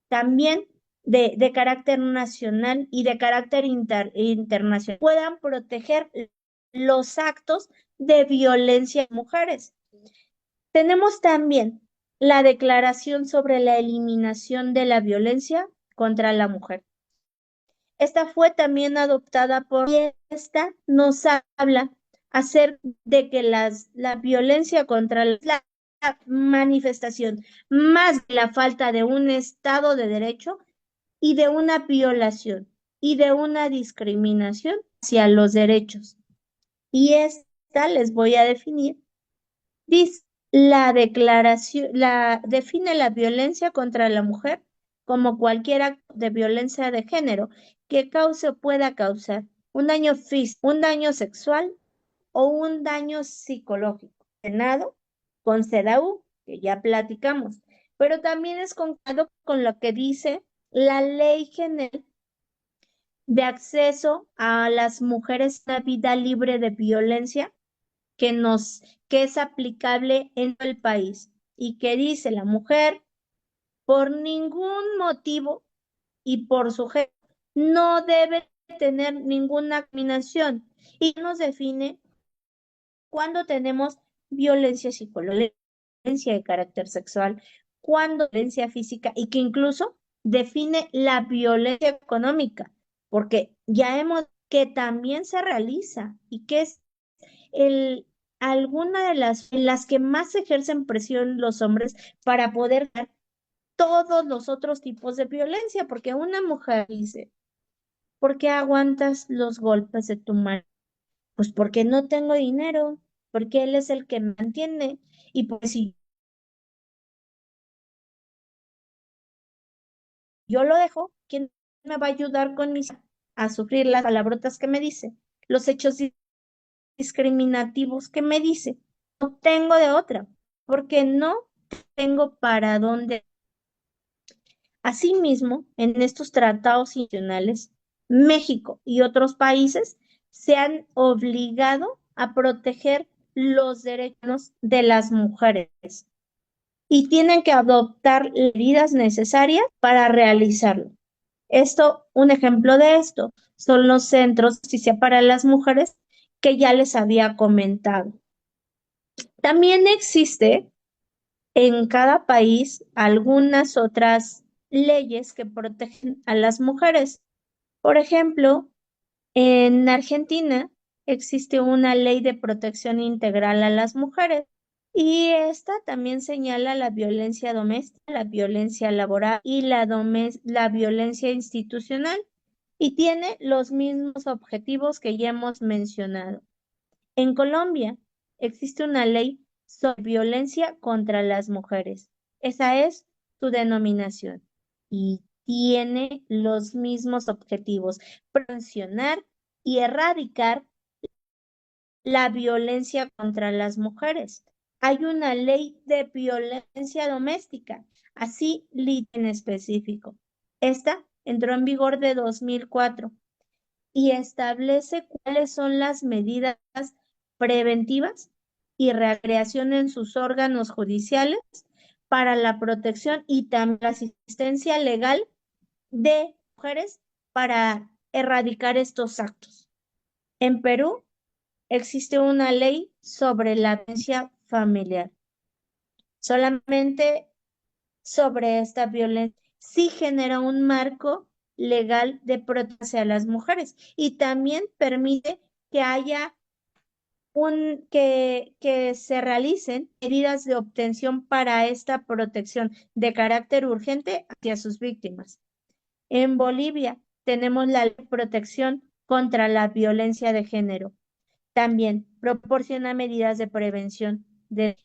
también de carácter nacional y de carácter internacional puedan proteger los actos de violencia en mujeres. Tenemos también la Declaración sobre la Eliminación de la Violencia contra la Mujer. Esta fue también adoptada y esta nos habla acerca de que la violencia contra la manifestación más de la falta de un Estado de Derecho y de una violación y de una discriminación hacia los derechos. Y esta les voy a definir. Dice, define la violencia contra la mujer como cualquier acto de violencia de género que cause o pueda causar un daño físico, un daño sexual o un daño psicológico. Senado con CEDAW, que ya platicamos, pero también es concordado con lo que dice la Ley General de Acceso a las Mujeres a una Vida Libre de Violencia que es aplicable en todo el país y que dice la mujer por ningún motivo y por su género no debe tener ninguna discriminación y nos define cuando tenemos violencia psicológica, violencia de carácter sexual, cuando violencia física y que incluso define la violencia económica, porque ya hemos que también se realiza y que es el, alguna de en las que más ejercen presión los hombres para poder dar todos los otros tipos de violencia, porque una mujer dice, ¿por qué aguantas los golpes de tu marido? Pues porque no tengo dinero, porque él es el que me mantiene, y pues si yo lo dejo, ¿quién me va a ayudar con mis a sufrir las palabrotas que me dice, los hechos discriminativos que me dice? No tengo de otra, porque no tengo para dónde. Asimismo, en estos tratados internacionales, México y otros países se han obligado a proteger los derechos de las mujeres y tienen que adoptar medidas necesarias para realizarlo. Un ejemplo de esto son los centros de justicia para las mujeres que ya les había comentado. También existe en cada país algunas otras leyes que protegen a las mujeres. Por ejemplo, en Argentina existe una ley de protección integral a las mujeres y esta también señala la violencia doméstica, la violencia laboral y la violencia institucional y tiene los mismos objetivos que ya hemos mencionado. En Colombia existe una ley sobre violencia contra las mujeres. Esa es su denominación y tiene los mismos objetivos, prevencionar y erradicar la violencia contra las mujeres. Hay una ley de violencia doméstica, así en específico. Esta entró en vigor de 2004 y establece cuáles son las medidas preventivas y recreación en sus órganos judiciales para la protección y también la asistencia legal de mujeres para erradicar estos actos. En Perú existe una ley sobre la violencia familiar. Solamente sobre esta violencia sí genera un marco legal de protección a las mujeres y también permite que haya que se realicen medidas de obtención para esta protección de carácter urgente hacia sus víctimas. En Bolivia tenemos la ley de protección contra la violencia de género. También proporciona medidas de prevención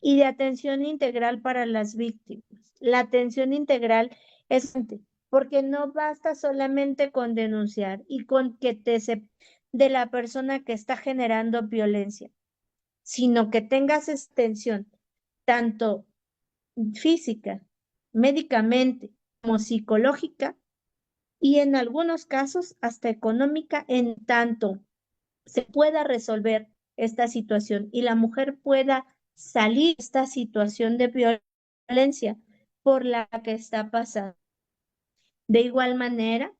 y de atención integral para las víctimas. La atención integral es porque no basta solamente con denunciar y con que te se de la persona que está generando violencia, sino que tengas atención tanto física, médicamente, como psicológica y en algunos casos hasta económica en tanto se pueda resolver esta situación y la mujer pueda salir de esta situación de violencia por la que está pasando. De igual manera,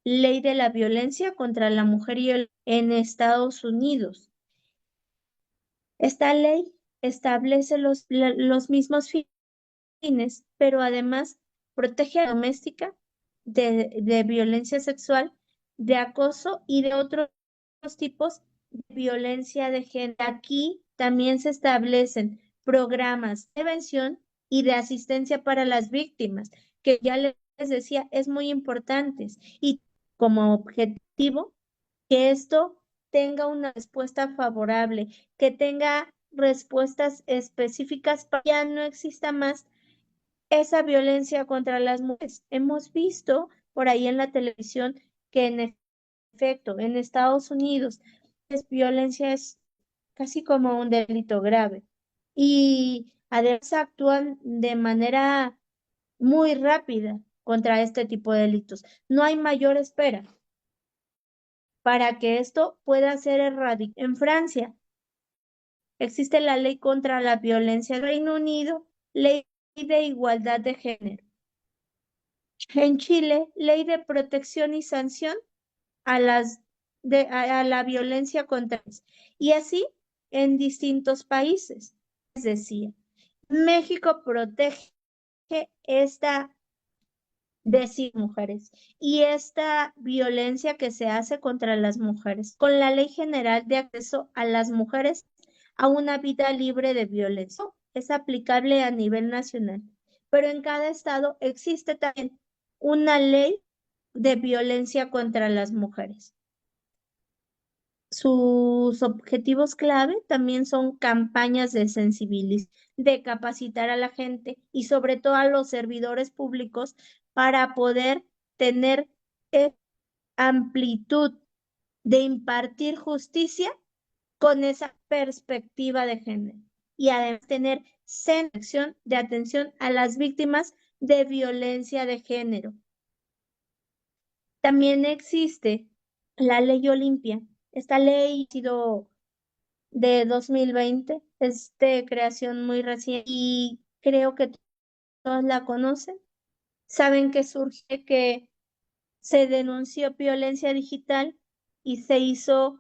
ley de la violencia contra la mujer y en Estados Unidos. Esta ley establece los mismos fines, pero además protege a la doméstica de violencia sexual, de acoso y de otros tipos de violencia de género. Aquí también se establecen programas de prevención y de asistencia para las víctimas, que ya les decía, es muy importante y como objetivo que esto tenga una respuesta favorable, que tenga respuestas específicas para que ya no exista más esa violencia contra las mujeres. Hemos visto por ahí en la televisión que en efecto en Estados Unidos violencia es casi como un delito grave y además actúan de manera muy rápida contra este tipo de delitos. No hay mayor espera para que esto pueda ser erradicado. En Francia existe la ley contra la violencia del Reino Unido, ley de igualdad de género. En Chile, ley de protección y sanción a a la violencia contra mujeres. Y así en distintos países. Les decía, México protege esta de mujeres y esta violencia que se hace contra las mujeres con la Ley General de Acceso a las Mujeres a una vida libre de violencia. Es aplicable a nivel nacional, pero en cada estado existe también una ley de violencia contra las mujeres. Sus objetivos clave también son campañas de sensibilización, de capacitar a la gente y sobre todo a los servidores públicos para poder tener amplitud de impartir justicia con esa perspectiva de género y además tener sección de atención a las víctimas de violencia de género. También existe la ley Olimpia. Esta ley ha sido de 2020, es de creación muy reciente y creo que todos la conocen. Saben que surge que se denunció violencia digital y se hizo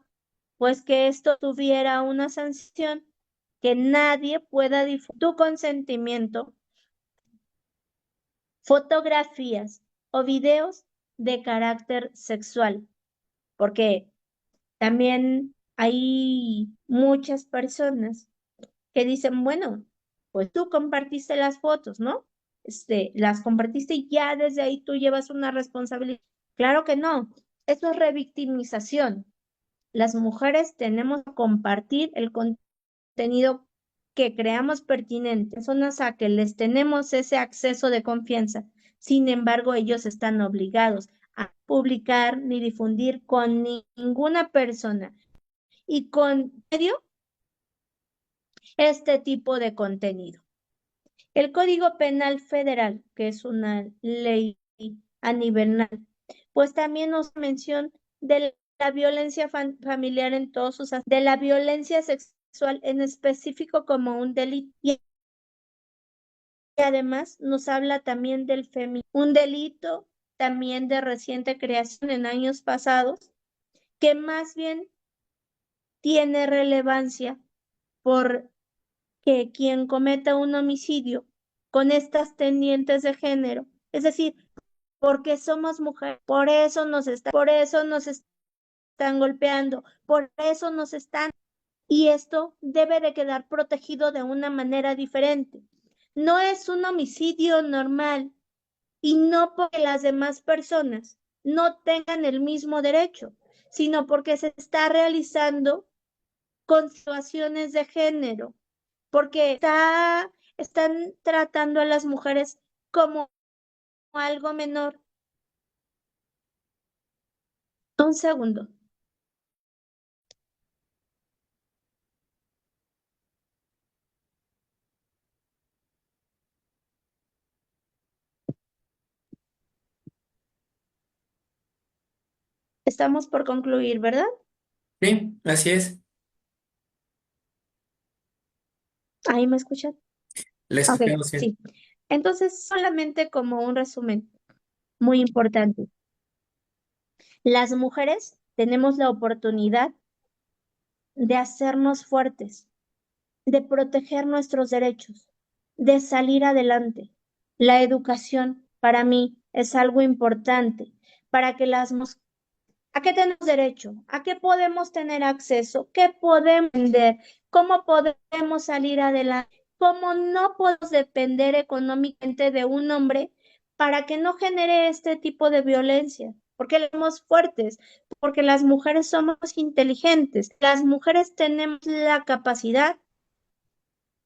pues que esto tuviera una sanción, que nadie pueda difundir tu consentimiento, fotografías o videos de carácter sexual, porque también hay muchas personas que dicen, bueno, pues tú compartiste las fotos, ¿no? Las compartiste y ya desde ahí tú llevas una responsabilidad. Claro que no, eso es revictimización. Las mujeres tenemos que compartir el contenido que creamos pertinente, personas a que les tenemos ese acceso de confianza. Sin embargo, ellos están obligados a publicar ni difundir con ninguna persona y con medio este tipo de contenido. El Código Penal Federal, que es una ley a nivel nacional, pues también nos mención de la violencia familiar en todos sus de la violencia sexual en específico como un delito. Y además nos habla también del feminismo, un delito también de reciente creación en años pasados, que más bien tiene relevancia porque quien cometa un homicidio con estas tendientes de género, es decir, porque somos mujeres, por eso nos están golpeando, por eso nos están, y esto debe de quedar protegido de una manera diferente. No es un homicidio normal y no porque las demás personas no tengan el mismo derecho, sino porque se está realizando con situaciones de género, porque están tratando a las mujeres como algo menor. Un segundo. Estamos por concluir, ¿verdad? Sí, así es. ¿Ahí me escuchan? La Ok, escuchamos bien. sí. Entonces, solamente como un resumen muy importante. Las mujeres tenemos la oportunidad de hacernos fuertes, de proteger nuestros derechos, de salir adelante. La educación para mí es algo importante para que ¿a qué tenemos derecho? ¿A qué podemos tener acceso? ¿Qué podemos vender? ¿Cómo podemos salir adelante? ¿Cómo no podemos depender económicamente de un hombre para que no genere este tipo de violencia? Porque somos fuertes, porque las mujeres somos inteligentes, las mujeres tenemos la capacidad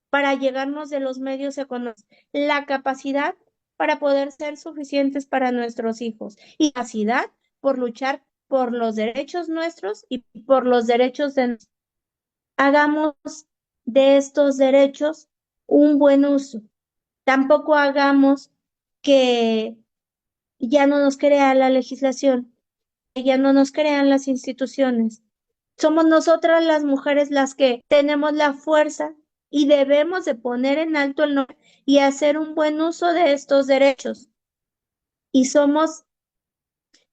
para llegarnos de los medios económicos, la capacidad para poder ser suficientes para nuestros hijos y capacidad por luchar por los derechos nuestros y por los derechos de hagamos de estos derechos un buen uso. Tampoco hagamos que ya no nos crea la legislación, que ya no nos crean las instituciones. Somos nosotras las mujeres las que tenemos la fuerza y debemos de poner en alto el nombre y hacer un buen uso de estos derechos. Y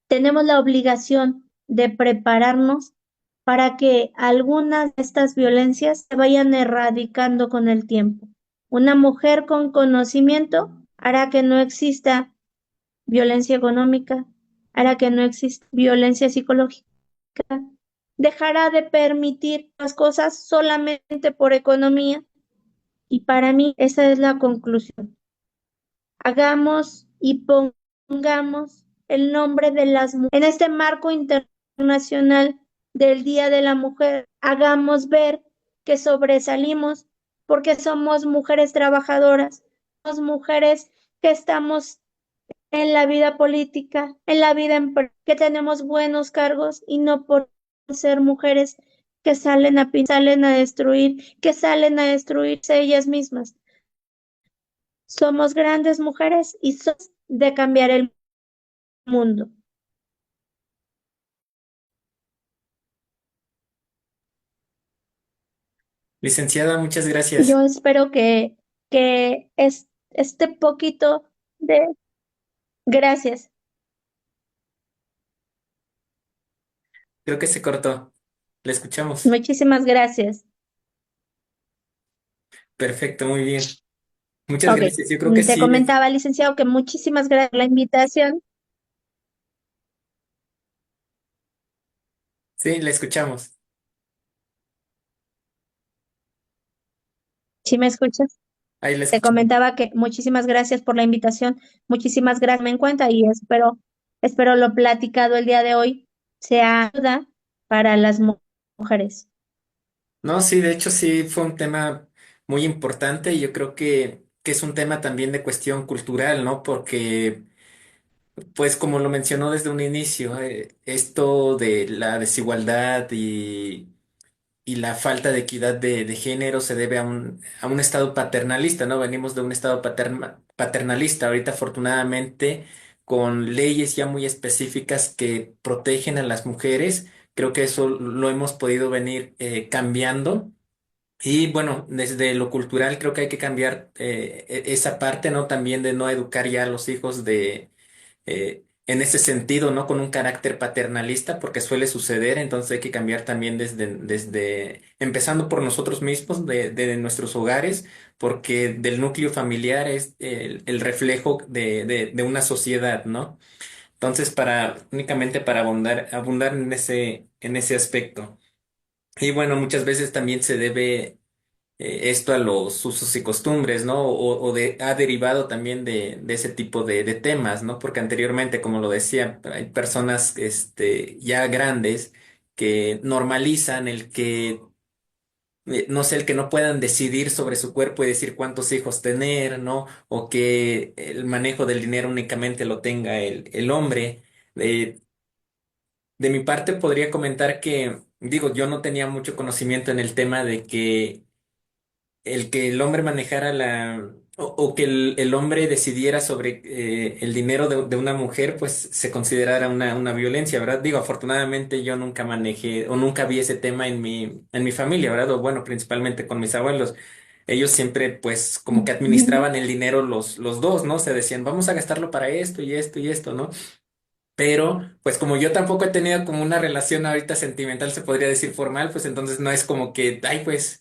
tenemos la obligación de prepararnos para que algunas de estas violencias se vayan erradicando con el tiempo. Una mujer con conocimiento hará que no exista violencia económica, hará que no exista violencia psicológica, dejará de permitir las cosas solamente por economía. Y para mí esa es la conclusión. Hagamos y pongamos el nombre de las mujeres. En este marco internacional del Día de la Mujer, hagamos ver que sobresalimos porque somos mujeres trabajadoras, somos mujeres que estamos en la vida política, en la vida que tenemos buenos cargos y no por ser mujeres que salen a destruir, que salen a destruirse ellas mismas. Somos grandes mujeres y somos de cambiar el mundo. Licenciada, muchas gracias. Yo espero que este poquito de gracias. Creo que se cortó. La escuchamos. Muchísimas gracias. Perfecto, muy bien. Muchas Ok, gracias. Yo creo que te sí, comentaba, licenciado, que muchísimas gracias por la invitación. sí, la escuchamos. ¿Sí me escuchas? Ahí la Te escuchamos. comentaba que muchísimas gracias por la invitación, muchísimas gracias, me en cuenta y espero lo platicado el día de hoy sea ayuda para las mujeres. No, sí, de hecho sí fue un tema muy importante y yo creo que es un tema también de cuestión cultural, ¿no? Porque, pues como lo mencionó desde un inicio, esto de la desigualdad y la falta de equidad de género se debe a un estado paternalista, ¿no? Venimos de un estado paternalista. Ahorita, afortunadamente, con leyes ya muy específicas que protegen a las mujeres. Creo que eso lo hemos podido venir cambiando. Y bueno, desde lo cultural creo que hay que cambiar esa parte, ¿no? También de no educar ya a los hijos en ese sentido, ¿no? Con un carácter paternalista, porque suele suceder, entonces hay que cambiar también empezando por nosotros mismos, de nuestros hogares, porque del núcleo familiar es el reflejo de una sociedad, ¿no? Entonces, únicamente para abundar en ese aspecto. Y bueno, muchas veces también se debe esto a los usos y costumbres, ¿no? Ha derivado también de ese tipo de temas, ¿no? Porque anteriormente, como lo decía, hay personas ya grandes que normalizan no sé, el que no puedan decidir sobre su cuerpo y decir cuántos hijos tener, ¿no? O que el manejo del dinero únicamente lo tenga el hombre. Eh, de mi parte, podría comentar que, digo, yo no tenía mucho conocimiento en el tema de que el hombre manejara o que el hombre decidiera sobre el dinero de una mujer, pues se considerara una violencia, ¿verdad? Digo, afortunadamente yo nunca manejé o nunca vi ese tema en mi familia, ¿verdad? O bueno, principalmente con mis abuelos. Ellos siempre, pues, como que Ujú. administraban el dinero los dos, ¿no? Se decían, vamos a gastarlo para esto y esto y esto, ¿no? Pero, pues como yo tampoco he tenido como una relación ahorita sentimental, se podría decir formal, pues entonces no es como que, ay, pues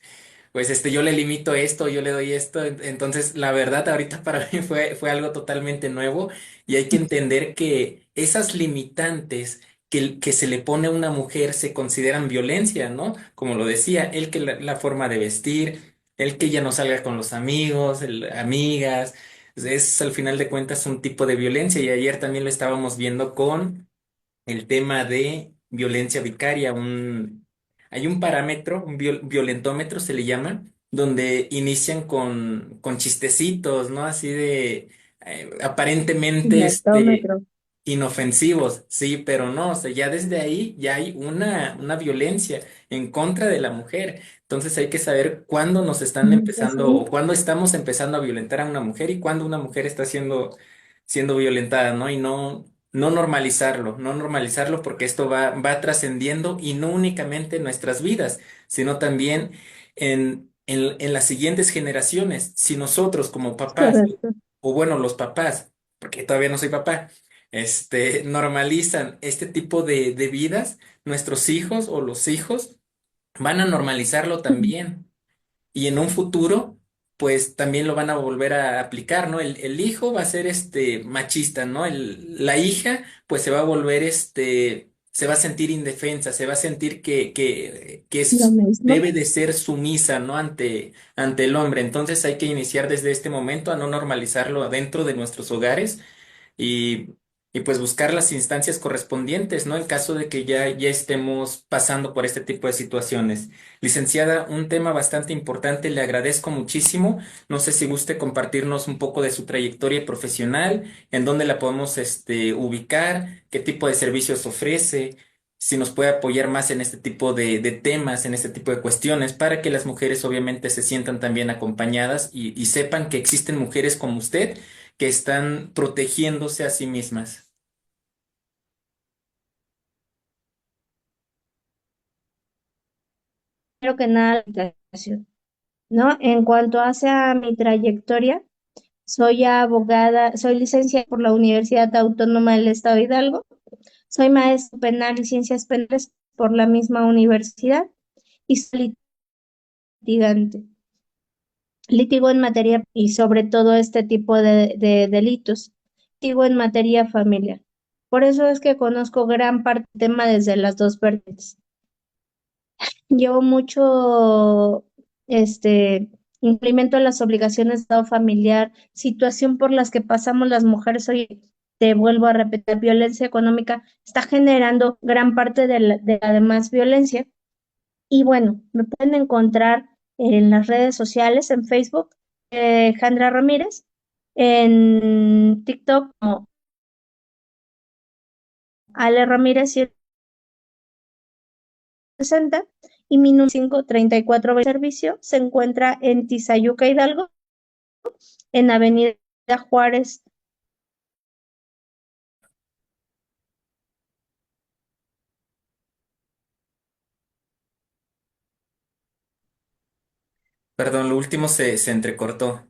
yo le limito esto, yo le doy esto. Entonces, la verdad, ahorita para mí fue algo totalmente nuevo y hay que entender que esas limitantes que se le pone a una mujer se consideran violencia, ¿no? Como lo decía, el que la forma de vestir, el que ya no salga con los amigos, amigas, es al final de cuentas un tipo de violencia y ayer también lo estábamos viendo con el tema de violencia vicaria. Hay un parámetro, un violentómetro se le llama, donde inician con chistecitos, ¿no? Así de aparentemente Lactómetro. inofensivos, sí, pero no, o sea, ya desde ahí ya hay una violencia en contra de la mujer. Entonces hay que saber cuándo nos están Pues empezando o sí, cuándo estamos empezando a violentar a una mujer y cuándo una mujer está siendo violentada, ¿no? Y no normalizarlo, no normalizarlo porque esto va trascendiendo y no únicamente en nuestras vidas, sino también en las siguientes generaciones. Si nosotros como es papás, correcto. o bueno, los papás, porque todavía no soy papá, normalizan este tipo de vidas, nuestros hijos o los hijos van a normalizarlo también. Y en un futuro, pues también lo van a volver a aplicar, ¿no? El hijo va a ser machista, ¿no? La hija, pues se va a volver se va a sentir indefensa, se va a sentir Lo mismo. debe de ser sumisa, ¿no? Ante el hombre. Entonces hay que iniciar desde este momento a no normalizarlo dentro de nuestros hogares y, y pues buscar las instancias correspondientes, ¿no? En caso de que ya estemos pasando por este tipo de situaciones. Licenciada, un tema bastante importante, le agradezco muchísimo. No sé si guste compartirnos un poco de su trayectoria profesional, en dónde la podemos ubicar, qué tipo de servicios ofrece. Si nos puede apoyar más en este tipo de temas, en este tipo de cuestiones, para que las mujeres obviamente se sientan también acompañadas y sepan que existen mujeres como usted que están protegiéndose a sí mismas. Primero que nada, la invitación, ¿no? En cuanto hacia mi trayectoria, soy abogada, soy licenciada por la Universidad Autónoma del Estado de Hidalgo, soy maestra penal y ciencias penales por la misma universidad y soy litigante. Litigo en materia y sobre todo este tipo de delitos. Litigo en materia familiar. Por eso es que conozco gran parte del tema desde las dos vertientes. Llevo mucho, implemento las obligaciones de Estado familiar, situación por las que pasamos las mujeres hoy, te vuelvo a repetir, violencia económica está generando gran parte de la demás violencia. Y bueno, me pueden encontrar en las redes sociales, en Facebook, Jandra Ramírez, en TikTok como Ale Ramírez 160 y mi número 534 servicio se encuentra en Tizayuca, Hidalgo, en Avenida Juárez Perdón, lo último se entrecortó.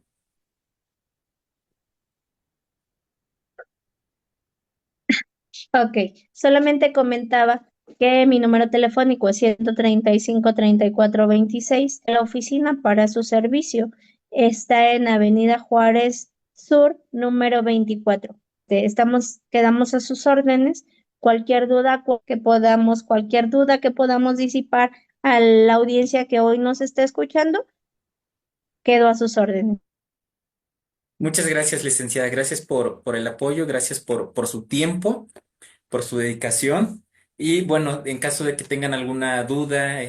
Ok, solamente comentaba que mi número telefónico es 135 34 26. La oficina para su servicio está en Avenida Juárez Sur, número 24. Quedamos a sus órdenes. Cualquier duda que podamos disipar a la audiencia que hoy nos está escuchando, quedo a sus órdenes. Muchas gracias, licenciada. Gracias por el apoyo, gracias por su tiempo, por su dedicación. Y bueno, en caso de que tengan alguna duda,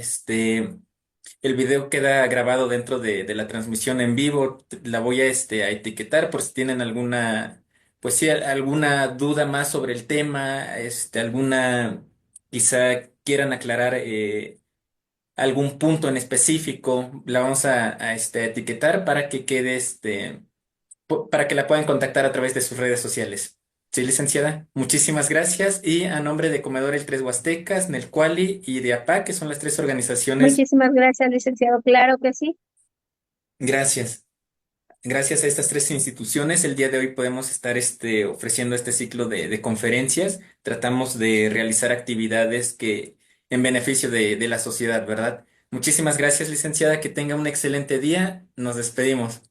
el video queda grabado dentro de la transmisión en vivo. La voy a etiquetar por si tienen alguna, pues sí, alguna duda más sobre el tema, quizá quieran aclarar algún punto en específico. La vamos a etiquetar para que quede para que la puedan contactar a través de sus redes sociales. Sí, licenciada, muchísimas gracias y a nombre de Comedor El Tres Huastecas, Nelcuali y de APA, que son las tres organizaciones, Muchísimas gracias, licenciado. Claro que sí. gracias. Gracias a estas tres instituciones, el día de hoy podemos estar ofreciendo este ciclo de conferencias. Tratamos de realizar actividades que en beneficio de la sociedad, ¿verdad? Muchísimas gracias, licenciada, que tenga un excelente día. Nos despedimos.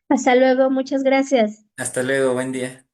Hasta luego. Muchas gracias. Hasta luego, buen día.